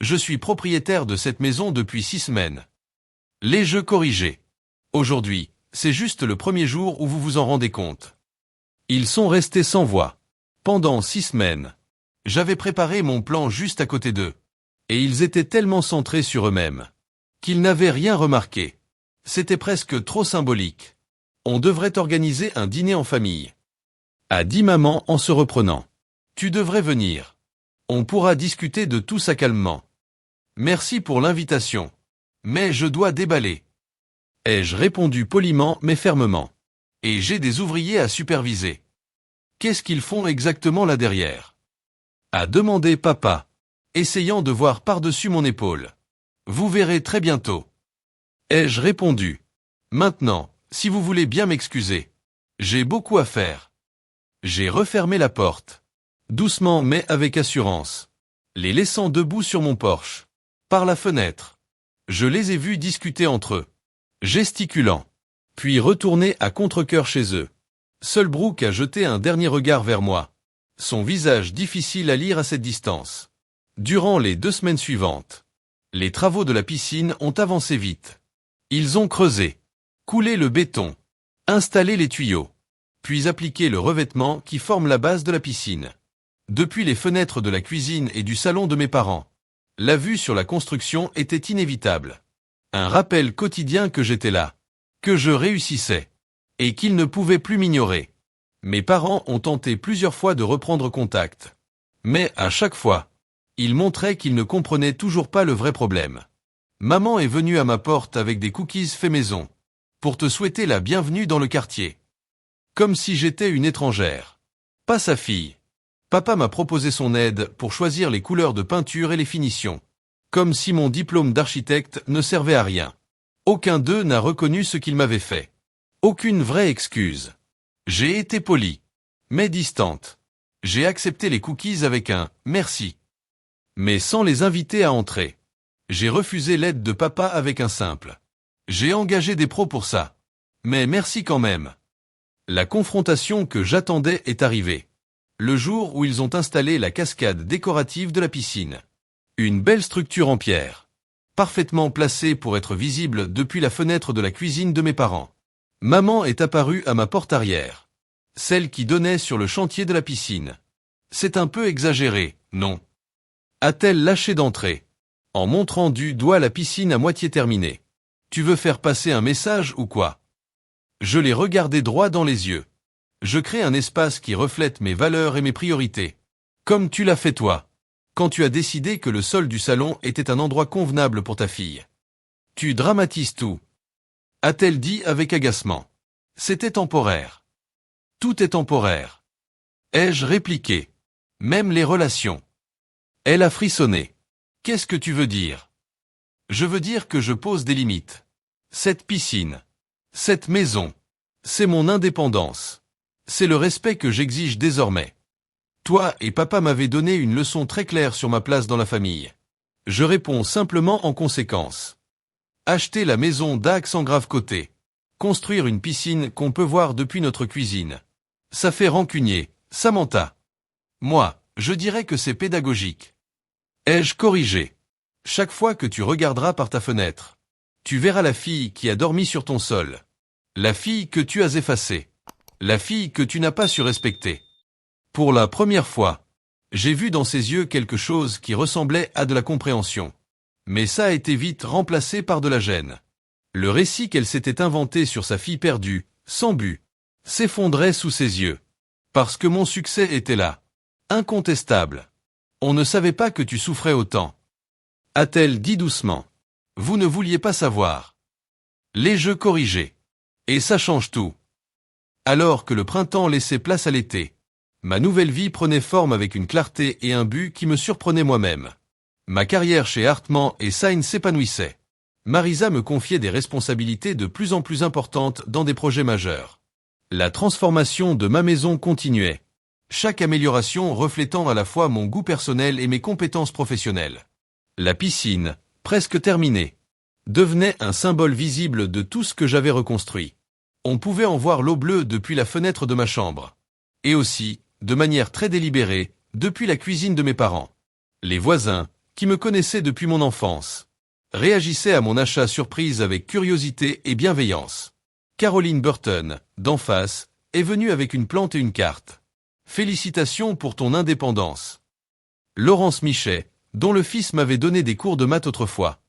Je suis propriétaire de cette maison depuis 6 semaines. L'ai-je corrigé? Aujourd'hui, c'est juste le premier jour où vous vous en rendez compte. Ils sont restés sans voix. Pendant 6 semaines. J'avais préparé mon plan juste à côté d'eux. Et ils étaient tellement centrés sur eux-mêmes. Qu'ils n'avaient rien remarqué. C'était presque trop symbolique. On devrait organiser un dîner en famille. A dit maman en se reprenant. Tu devrais venir. On pourra discuter de tout ça calmement. Merci pour l'invitation. Mais je dois déballer. Ai-je répondu poliment mais fermement. Et j'ai des ouvriers à superviser. Qu'est-ce qu'ils font exactement là derrière? A demandé papa, essayant de voir par-dessus mon épaule. Vous verrez très bientôt. Ai-je répondu. Maintenant, si vous voulez bien m'excuser. J'ai beaucoup à faire. J'ai refermé la porte. Doucement mais avec assurance. Les laissant debout sur mon porche. Par la fenêtre. Je les ai vus discuter entre eux. Gesticulant. Puis retourner à contre-cœur chez eux. Seul Brooke a jeté un dernier regard vers moi. Son visage difficile à lire à cette distance. Durant les 2 semaines suivantes. Les travaux de la piscine ont avancé vite. Ils ont creusé. Coulé le béton. Installé les tuyaux. Puis appliqué le revêtement qui forme la base de la piscine. Depuis les fenêtres de la cuisine et du salon de mes parents. La vue sur la construction était inévitable. Un rappel quotidien que j'étais là. Que je réussissais. Et qu'ils ne pouvaient plus m'ignorer. Mes parents ont tenté plusieurs fois de reprendre contact. Mais à chaque fois, ils montraient qu'ils ne comprenaient toujours pas le vrai problème. Maman est venue à ma porte avec des cookies faits maison. Pour te souhaiter la bienvenue dans le quartier. Comme si j'étais une étrangère. Pas sa fille. Papa m'a proposé son aide pour choisir les couleurs de peinture et les finitions. Comme si mon diplôme d'architecte ne servait à rien. Aucun d'eux n'a reconnu ce qu'il m'avait fait. Aucune vraie excuse. J'ai été poli. Mais distante. J'ai accepté les cookies avec un « merci ». Mais sans les inviter à entrer. J'ai refusé l'aide de papa avec un simple. J'ai engagé des pros pour ça. Mais merci quand même. La confrontation que j'attendais est arrivée. Le jour où ils ont installé la cascade décorative de la piscine. Une belle structure en pierre. Parfaitement placée pour être visible depuis la fenêtre de la cuisine de mes parents. Maman est apparue à ma porte arrière. Celle qui donnait sur le chantier de la piscine. C'est un peu exagéré, non? A-t-elle lâché d'entrée, en montrant du doigt la piscine à moitié terminée. Tu veux faire passer un message ou quoi? Je l'ai regardé droit dans les yeux. Je crée un espace qui reflète mes valeurs et mes priorités. Comme tu l'as fait toi, quand tu as décidé que le sol du salon était un endroit convenable pour ta fille. Tu dramatises tout. A-t-elle dit avec agacement. C'était temporaire. Tout est temporaire. Ai-je répliqué. Même les relations. Elle a frissonné. Qu'est-ce que tu veux dire? Je veux dire que je pose des limites. Cette piscine. Cette maison. C'est mon indépendance. C'est le respect que j'exige désormais. Toi et papa m'avaient donné une leçon très claire sur ma place dans la famille. Je réponds simplement en conséquence. Acheter la maison d'Axe en grave côté. Construire une piscine qu'on peut voir depuis notre cuisine. Ça fait rancunier, Samantha. Moi, je dirais que c'est pédagogique. Ai-je corrigé? Chaque fois que tu regarderas par ta fenêtre, tu verras la fille qui a dormi sur ton sol. La fille que tu as effacée. La fille que tu n'as pas su respecter. Pour la première fois, j'ai vu dans ses yeux quelque chose qui ressemblait à de la compréhension. Mais ça a été vite remplacé par de la gêne. Le récit qu'elle s'était inventé sur sa fille perdue, sans but, s'effondrait sous ses yeux. Parce que mon succès était là. Incontestable. On ne savait pas que tu souffrais autant. A-t-elle dit doucement. Vous ne vouliez pas savoir. Les jeux corrigés. Et ça change tout. Alors que le printemps laissait place à l'été, ma nouvelle vie prenait forme avec une clarté et un but qui me surprenaient moi-même. Ma carrière chez Hartmann et Sain s'épanouissait. Marisa me confiait des responsabilités de plus en plus importantes dans des projets majeurs. La transformation de ma maison continuait. Chaque amélioration reflétant à la fois mon goût personnel et mes compétences professionnelles. La piscine, presque terminée, devenait un symbole visible de tout ce que j'avais reconstruit. On pouvait en voir l'eau bleue depuis la fenêtre de ma chambre. Et aussi, de manière très délibérée, depuis la cuisine de mes parents. Les voisins, qui me connaissaient depuis mon enfance, réagissaient à mon achat surprise avec curiosité et bienveillance. Caroline Burton, d'en face, est venue avec une plante et une carte. Félicitations pour ton indépendance. Laurence Michet, dont le fils m'avait donné des cours de maths autrefois,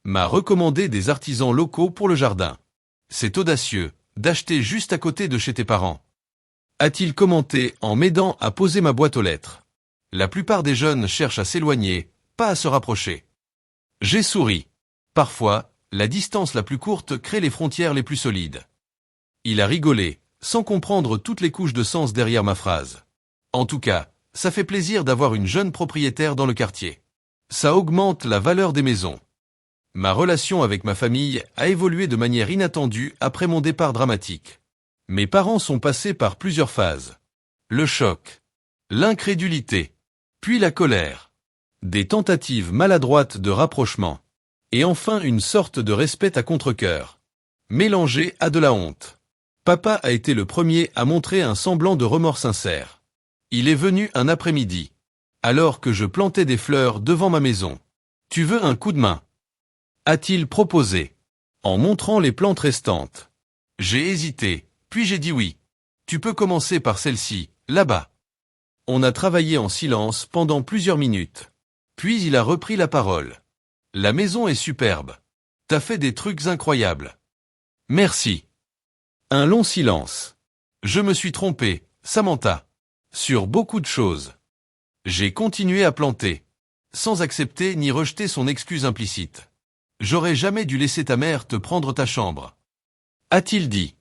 m'a recommandé des artisans locaux pour le jardin. C'est audacieux, d'acheter juste à côté de chez tes parents. A-t-il commenté en m'aidant à poser ma boîte aux lettres. La plupart des jeunes cherchent à s'éloigner, pas à se rapprocher. J'ai souri. Parfois, la distance la plus courte crée les frontières les plus solides. Il a rigolé, sans comprendre toutes les couches de sens derrière ma phrase. En tout cas, ça fait plaisir d'avoir une jeune propriétaire dans le quartier. Ça augmente la valeur des maisons. Ma relation avec ma famille a évolué de manière inattendue après mon départ dramatique. Mes parents sont passés par plusieurs phases. Le choc, l'incrédulité, puis la colère, des tentatives maladroites de rapprochement, et enfin une sorte de respect à contre-cœur, mélangé à de la honte. Papa a été le premier à montrer un semblant de remords sincère. Il est venu un après-midi, alors que je plantais des fleurs devant ma maison. « Tu veux un coup de main ?» a-t-il proposé, en montrant les plantes restantes. J'ai hésité, puis j'ai dit oui. Tu peux commencer par celle-ci, là-bas. On a travaillé en silence pendant plusieurs minutes. Puis il a repris la parole. La maison est superbe. T'as fait des trucs incroyables. Merci. Un long silence. Je me suis trompé, Samantha. Sur beaucoup de choses. J'ai continué à planter, sans accepter ni rejeter son excuse implicite. J'aurais jamais dû laisser ta mère te prendre ta chambre. A-t-il dit.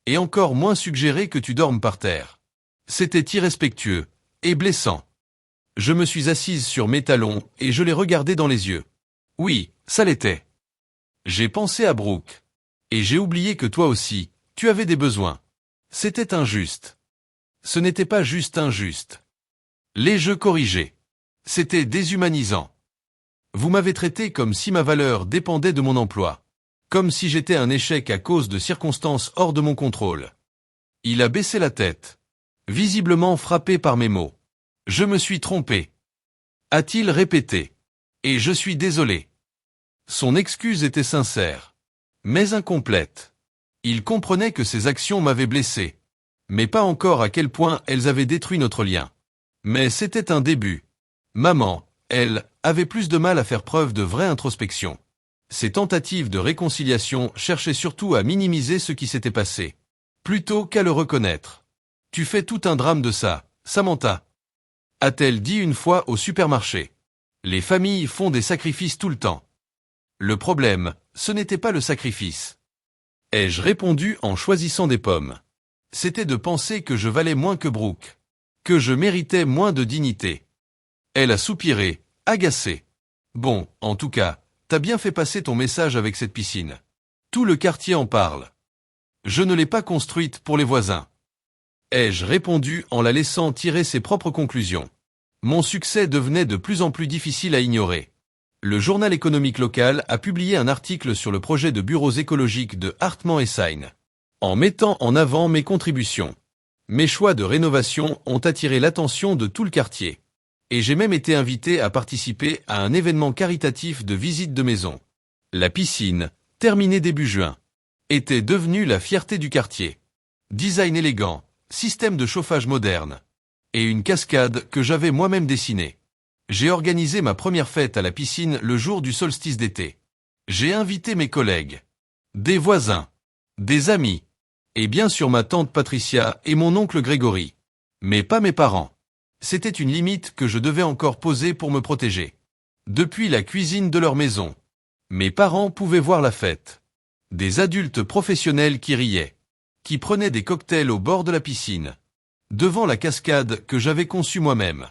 Et encore moins suggéré que tu dormes par terre. C'était irrespectueux, et blessant. Je me suis assise sur mes talons et je l'ai regardé dans les yeux. Oui, ça l'était. J'ai pensé à Brooke. Et j'ai oublié que toi aussi, tu avais des besoins. C'était injuste. Ce n'était pas juste injuste. Les jeux corrigés. C'était déshumanisant. Vous m'avez traité comme si ma valeur dépendait de mon emploi. Comme si j'étais un échec à cause de circonstances hors de mon contrôle. Il a baissé la tête. Visiblement frappé par mes mots. Je me suis trompé. A-t-il répété. Et je suis désolé. Son excuse était sincère. Mais incomplète. Il comprenait que ses actions m'avaient blessé. Mais pas encore à quel point elles avaient détruit notre lien. Mais c'était un début. Maman, elle, avait plus de mal à faire preuve de vraie introspection. Ses tentatives de réconciliation cherchaient surtout à minimiser ce qui s'était passé, plutôt qu'à le reconnaître. « Tu fais tout un drame de ça, Samantha », a-t-elle dit une fois au supermarché. Les familles font des sacrifices tout le temps. Le problème, ce n'était pas le sacrifice. Ai-je répondu en choisissant des pommes. C'était de penser que je valais moins que Brooke, que je méritais moins de dignité. Elle a soupiré, agacée. Bon, en tout cas, t'as bien fait passer ton message avec cette piscine. Tout le quartier en parle. Je ne l'ai pas construite pour les voisins. Ai-je répondu en la laissant tirer ses propres conclusions. Mon succès devenait de plus en plus difficile à ignorer. Le journal économique local a publié un article sur le projet de bureaux écologiques de Hartmann & Sein. En mettant en avant mes contributions. Mes choix de rénovation ont attiré l'attention de tout le quartier. Et j'ai même été invité à participer à un événement caritatif de visite de maison. La piscine, terminée début juin, était devenue la fierté du quartier. Design élégant, système de chauffage moderne, et une cascade que j'avais moi-même dessinée. J'ai organisé ma première fête à la piscine le jour du solstice d'été. J'ai invité mes collègues, des voisins, des amis, et bien sûr ma tante Patricia et mon oncle Grégory. Mais pas mes parents. C'était une limite que je devais encore poser pour me protéger. Depuis la cuisine de leur maison, mes parents pouvaient voir la fête. Des adultes professionnels qui riaient, qui prenaient des cocktails au bord de la piscine, devant la cascade que j'avais conçue moi-même.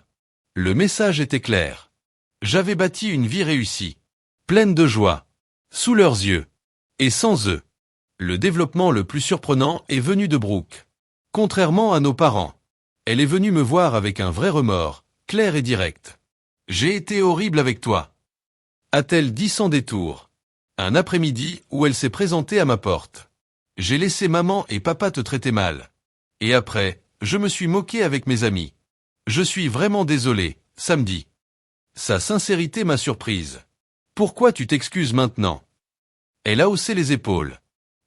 Le message était clair. J'avais bâti une vie réussie, pleine de joie, sous leurs yeux, et sans eux. Le développement le plus surprenant est venu de Brooke. Contrairement à nos parents. Elle est venue me voir avec un vrai remords, clair et direct. J'ai été horrible avec toi. A-t-elle dit sans détour. Un après-midi où elle s'est présentée à ma porte. J'ai laissé maman et papa te traiter mal. Et après, je me suis moqué avec mes amis. Je suis vraiment désolé, samedi. Sa sincérité m'a surprise. Pourquoi tu t'excuses maintenant? Elle a haussé les épaules.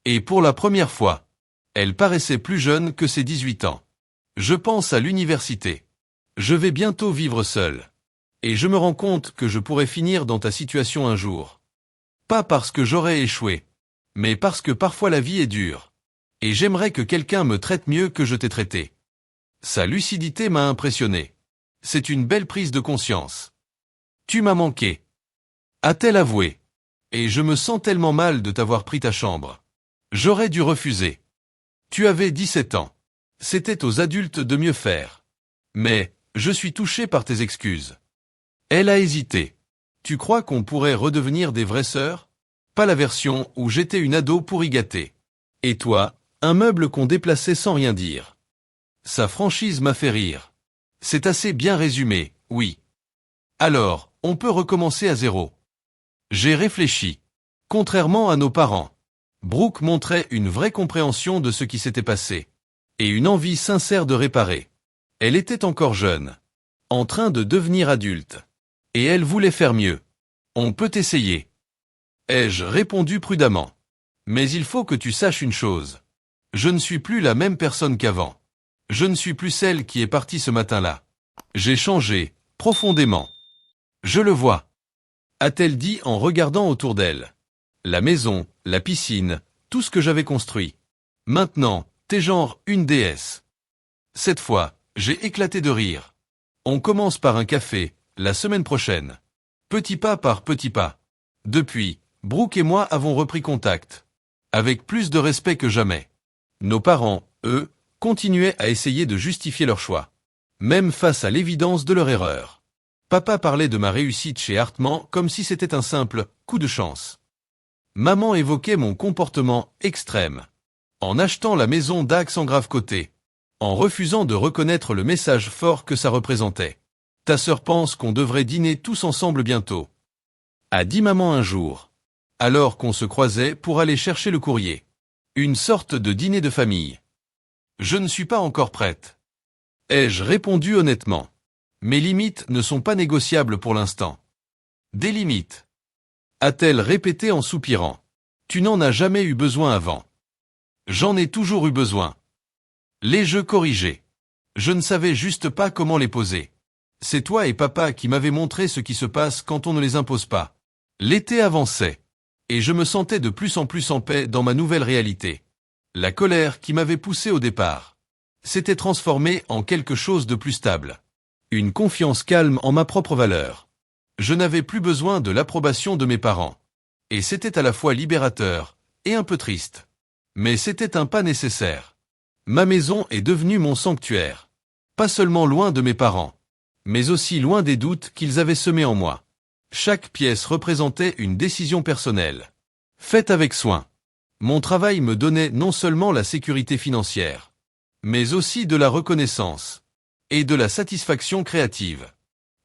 Et pour la première fois, elle paraissait plus jeune que ses 18 ans. Je pense à l'université. Je vais bientôt vivre seul. Et je me rends compte que je pourrais finir dans ta situation un jour. Pas parce que j'aurais échoué, mais parce que parfois la vie est dure. Et j'aimerais que quelqu'un me traite mieux que je t'ai traité. Sa lucidité m'a impressionné. C'est une belle prise de conscience. Tu m'as manqué. A-t-elle avoué? Et je me sens tellement mal de t'avoir pris ta chambre. J'aurais dû refuser. Tu avais 17 ans. C'était aux adultes de mieux faire. Mais, je suis touché par tes excuses. Elle a hésité. Tu crois qu'on pourrait redevenir des vraies sœurs? Pas la version où j'étais une ado pour y gâter. Et toi, un meuble qu'on déplaçait sans rien dire. Sa franchise m'a fait rire. C'est assez bien résumé, oui. Alors, on peut recommencer à zéro. J'ai réfléchi. Contrairement à nos parents, Brooke montrait une vraie compréhension de ce qui s'était passé. Et une envie sincère de réparer. Elle était encore jeune. En train de devenir adulte. Et elle voulait faire mieux. On peut essayer. Ai-je répondu prudemment. Mais il faut que tu saches une chose. Je ne suis plus la même personne qu'avant. Je ne suis plus celle qui est partie ce matin-là. J'ai changé, profondément. Je le vois. A-t-elle dit en regardant autour d'elle. La maison, la piscine, tout ce que j'avais construit. Maintenant, t'es genre une déesse. Cette fois, j'ai éclaté de rire. On commence par un café, la semaine prochaine. Petit pas par petit pas. Depuis, Brooke et moi avons repris contact. Avec plus de respect que jamais. Nos parents, eux, continuaient à essayer de justifier leur choix. Même face à l'évidence de leur erreur. Papa parlait de ma réussite chez Hartman comme si c'était un simple coup de chance. Maman évoquait mon comportement extrême. En achetant la maison d'Axe en grave côté. En refusant de reconnaître le message fort que ça représentait. Ta sœur pense qu'on devrait dîner tous ensemble bientôt. A dit maman un jour. Alors qu'on se croisait pour aller chercher le courrier. Une sorte de dîner de famille. Je ne suis pas encore prête. Ai-je répondu honnêtement. Mes limites ne sont pas négociables pour l'instant. Des limites. A-t-elle répété en soupirant. Tu n'en as jamais eu besoin avant. J'en ai toujours eu besoin. Les jeux corrigés. Je ne savais juste pas comment les poser. C'est toi et papa qui m'avez montré ce qui se passe quand on ne les impose pas. L'été avançait. Et je me sentais de plus en plus en paix dans ma nouvelle réalité. La colère qui m'avait poussé au départ s'était transformée en quelque chose de plus stable. Une confiance calme en ma propre valeur. Je n'avais plus besoin de l'approbation de mes parents. Et c'était à la fois libérateur et un peu triste. Mais c'était un pas nécessaire. Ma maison est devenue mon sanctuaire. Pas seulement loin de mes parents, mais aussi loin des doutes qu'ils avaient semés en moi. Chaque pièce représentait une décision personnelle. Faite avec soin. Mon travail me donnait non seulement la sécurité financière, mais aussi de la reconnaissance et de la satisfaction créative.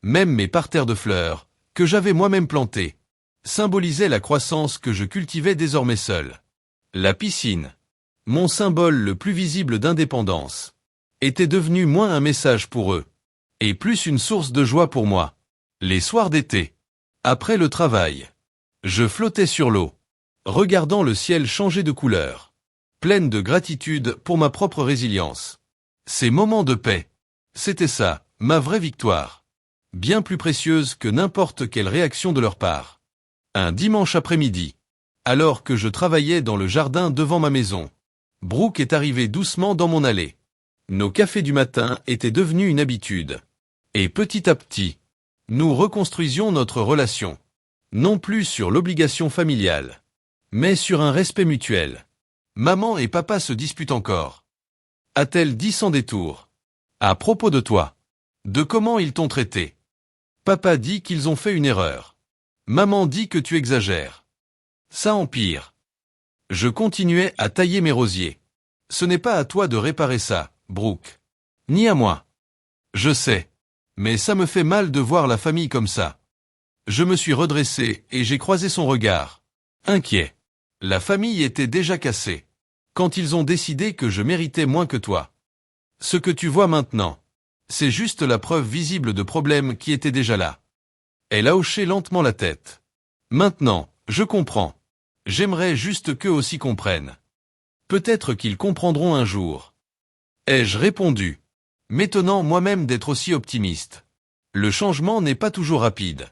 Même mes parterres de fleurs, que j'avais moi-même plantés, symbolisaient la croissance que je cultivais désormais seul. La piscine, mon symbole le plus visible d'indépendance, était devenue moins un message pour eux, et plus une source de joie pour moi. Les soirs d'été, après le travail, je flottais sur l'eau, regardant le ciel changer de couleur, pleine de gratitude pour ma propre résilience. Ces moments de paix, c'était ça, ma vraie victoire. Bien plus précieuse que n'importe quelle réaction de leur part. Un dimanche après-midi, alors que je travaillais dans le jardin devant ma maison, Brooke est arrivée doucement dans mon allée. Nos cafés du matin étaient devenus une habitude. Et petit à petit, nous reconstruisions notre relation. Non plus sur l'obligation familiale, mais sur un respect mutuel. Maman et papa se disputent encore. A-t-elle dit sans détour. À propos de toi. De comment ils t'ont traité. Papa dit qu'ils ont fait une erreur. Maman dit que tu exagères. Ça empire. Je continuais à tailler mes rosiers. Ce n'est pas à toi de réparer ça, Brooke. Ni à moi. Je sais. Mais ça me fait mal de voir la famille comme ça. Je me suis redressé et j'ai croisé son regard. Inquiet. La famille était déjà cassée. Quand ils ont décidé que je méritais moins que toi. Ce que tu vois maintenant, c'est juste la preuve visible de problèmes qui étaient déjà là. Elle a hoché lentement la tête. Maintenant, je comprends. J'aimerais juste qu'eux aussi comprennent. Peut-être qu'ils comprendront un jour. Ai-je répondu, m'étonnant moi-même d'être aussi optimiste. Le changement n'est pas toujours rapide.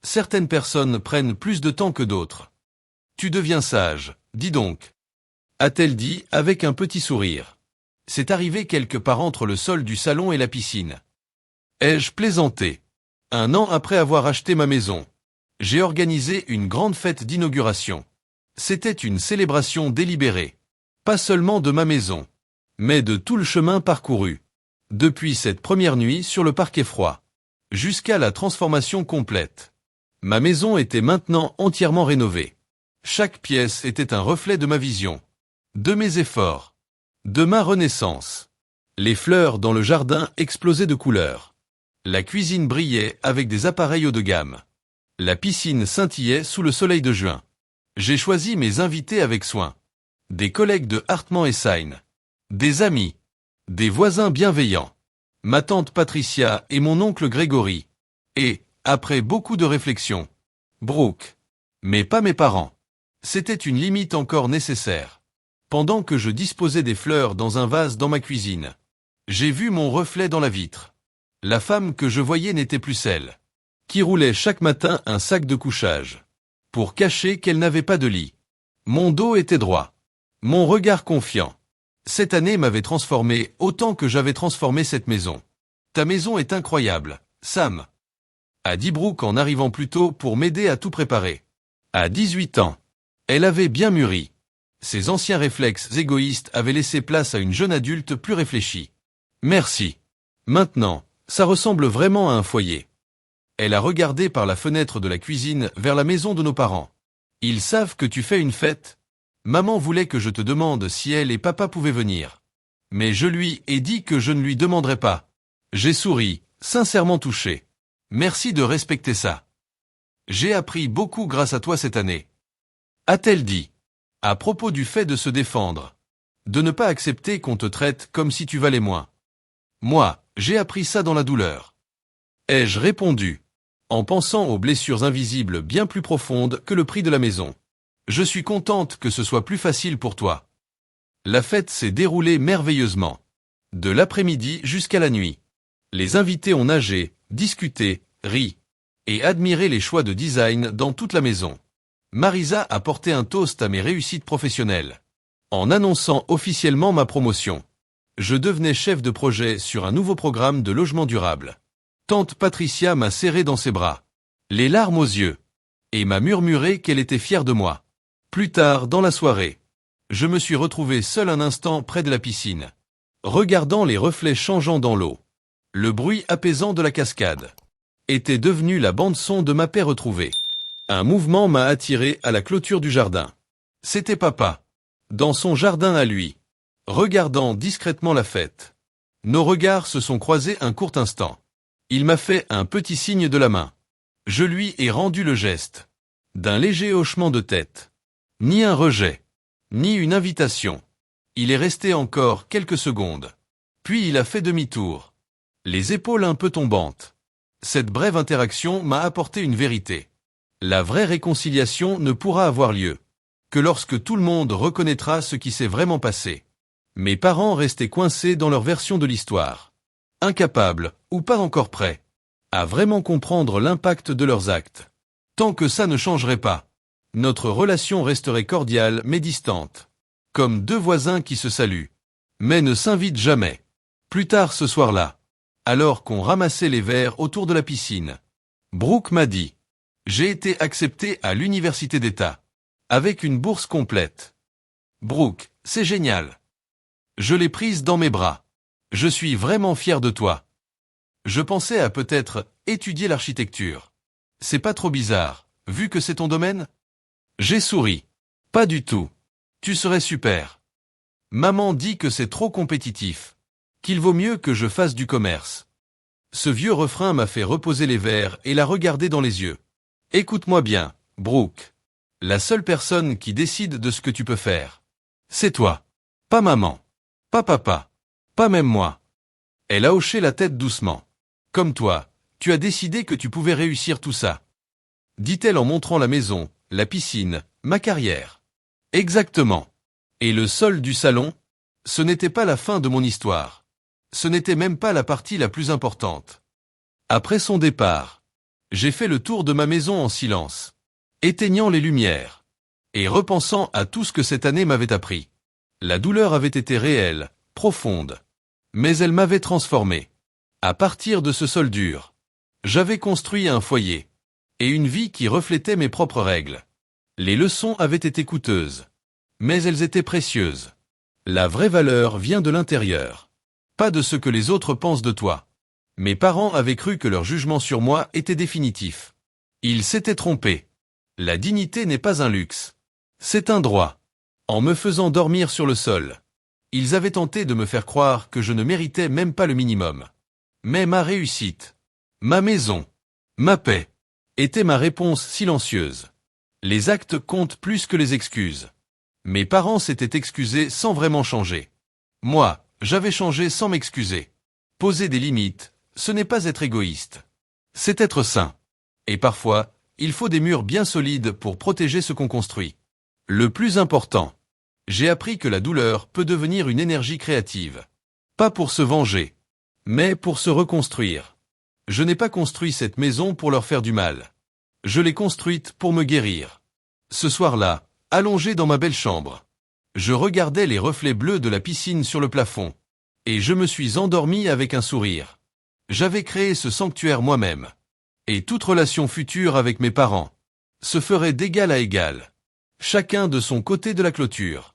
Certaines personnes prennent plus de temps que d'autres. Tu deviens sage, dis donc. A-t-elle dit avec un petit sourire. C'est arrivé quelque part entre le sol du salon et la piscine. Ai-je plaisanté? 1 an après avoir acheté ma maison, j'ai organisé une grande fête d'inauguration. C'était une célébration délibérée. Pas seulement de ma maison, mais de tout le chemin parcouru. Depuis cette première nuit sur le parquet froid, jusqu'à la transformation complète. Ma maison était maintenant entièrement rénovée. Chaque pièce était un reflet de ma vision, de mes efforts, de ma renaissance. Les fleurs dans le jardin explosaient de couleurs. La cuisine brillait avec des appareils haut de gamme. La piscine scintillait sous le soleil de juin. J'ai choisi mes invités avec soin. Des collègues de Hartmann & Sein. Des amis. Des voisins bienveillants. Ma tante Patricia et mon oncle Grégory. Et, après beaucoup de réflexion, Brooke. Mais pas mes parents. C'était une limite encore nécessaire. Pendant que je disposais des fleurs dans un vase dans ma cuisine, j'ai vu mon reflet dans la vitre. La femme que je voyais n'était plus celle qui roulait chaque matin un sac de couchage pour cacher qu'elle n'avait pas de lit. Mon dos était droit. Mon regard confiant. Cette année m'avait transformé autant que j'avais transformé cette maison. Ta maison est incroyable, Sam, a dit Brooke en arrivant plus tôt pour m'aider à tout préparer. À 18 ans, elle avait bien mûri. Ses anciens réflexes égoïstes avaient laissé place à une jeune adulte plus réfléchie. Merci. Maintenant, ça ressemble vraiment à un foyer. Elle a regardé par la fenêtre de la cuisine vers la maison de nos parents. Ils savent que tu fais une fête? Maman voulait que je te demande si elle et papa pouvaient venir. Mais je lui ai dit que je ne lui demanderais pas. J'ai souri, sincèrement touché. Merci de respecter ça. J'ai appris beaucoup grâce à toi cette année. A-t-elle dit? À propos du fait de se défendre. De ne pas accepter qu'on te traite comme si tu valais moins. Moi, j'ai appris ça dans la douleur. Ai-je répondu, en pensant aux blessures invisibles bien plus profondes que le prix de la maison. Je suis contente que ce soit plus facile pour toi. La fête s'est déroulée merveilleusement. De l'après-midi jusqu'à la nuit. Les invités ont nagé, discuté, ri, et admiré les choix de design dans toute la maison. Marisa a porté un toast à mes réussites professionnelles. En annonçant officiellement ma promotion. Je devenais chef de projet sur un nouveau programme de logement durable. Tante Patricia m'a serré dans ses bras, les larmes aux yeux, et m'a murmuré qu'elle était fière de moi. Plus tard, dans la soirée, je me suis retrouvé seul un instant près de la piscine, regardant les reflets changeants dans l'eau. Le bruit apaisant de la cascade était devenu la bande-son de ma paix retrouvée. Un mouvement m'a attiré à la clôture du jardin. C'était papa, dans son jardin à lui, regardant discrètement la fête. Nos regards se sont croisés un court instant. Il m'a fait un petit signe de la main. Je lui ai rendu le geste d'un léger hochement de tête. Ni un rejet, ni une invitation. Il est resté encore quelques secondes. Puis il a fait demi-tour, les épaules un peu tombantes. Cette brève interaction m'a apporté une vérité. La vraie réconciliation ne pourra avoir lieu que lorsque tout le monde reconnaîtra ce qui s'est vraiment passé. Mes parents restaient coincés dans leur version de l'histoire. Incapables, ou pas encore prêts, à vraiment comprendre l'impact de leurs actes. Tant que ça ne changerait pas, notre relation resterait cordiale mais distante. Comme deux voisins qui se saluent, mais ne s'invitent jamais. Plus tard ce soir-là, alors qu'on ramassait les verres autour de la piscine, Brooke m'a dit « J'ai été accepté à l'université d'État, avec une bourse complète. Brooke, c'est génial. Je l'ai prise dans mes bras. Je suis vraiment fier de toi. Je pensais à peut-être étudier l'architecture. C'est pas trop bizarre, vu que c'est ton domaine? J'ai souri. Pas du tout. Tu serais super. Maman dit que c'est trop compétitif. Qu'il vaut mieux que je fasse du commerce. Ce vieux refrain m'a fait reposer les verres et la regarder dans les yeux. Écoute-moi bien, Brooke. La seule personne qui décide de ce que tu peux faire, c'est toi. Pas maman. Pas papa. Pas même moi. Elle a hoché la tête doucement. Comme toi, tu as décidé que tu pouvais réussir tout ça. Dit-elle en montrant la maison, la piscine, ma carrière. Exactement. Et le sol du salon? Ce n'était pas la fin de mon histoire. Ce n'était même pas la partie la plus importante. Après son départ, j'ai fait le tour de ma maison en silence, éteignant les lumières, et repensant à tout ce que cette année m'avait appris. La douleur avait été réelle, profonde, mais elle m'avait transformé. À partir de ce sol dur, j'avais construit un foyer, et une vie qui reflétait mes propres règles. Les leçons avaient été coûteuses, mais elles étaient précieuses. La vraie valeur vient de l'intérieur, pas de ce que les autres pensent de toi. Mes parents avaient cru que leur jugement sur moi était définitif. Ils s'étaient trompés. La dignité n'est pas un luxe. C'est un droit. En me faisant dormir sur le sol, ils avaient tenté de me faire croire que je ne méritais même pas le minimum. Mais ma réussite, ma maison, ma paix, était ma réponse silencieuse. Les actes comptent plus que les excuses. Mes parents s'étaient excusés sans vraiment changer. Moi, j'avais changé sans m'excuser. Poser des limites, ce n'est pas être égoïste. C'est être sain. Et parfois, il faut des murs bien solides pour protéger ce qu'on construit. Le plus important, j'ai appris que la douleur peut devenir une énergie créative. Pas pour se venger, mais pour se reconstruire. Je n'ai pas construit cette maison pour leur faire du mal. Je l'ai construite pour me guérir. Ce soir-là, allongé dans ma belle chambre, je regardais les reflets bleus de la piscine sur le plafond, et je me suis endormi avec un sourire. J'avais créé ce sanctuaire moi-même. Et toute relation future avec mes parents se ferait d'égal à égal, chacun de son côté de la clôture.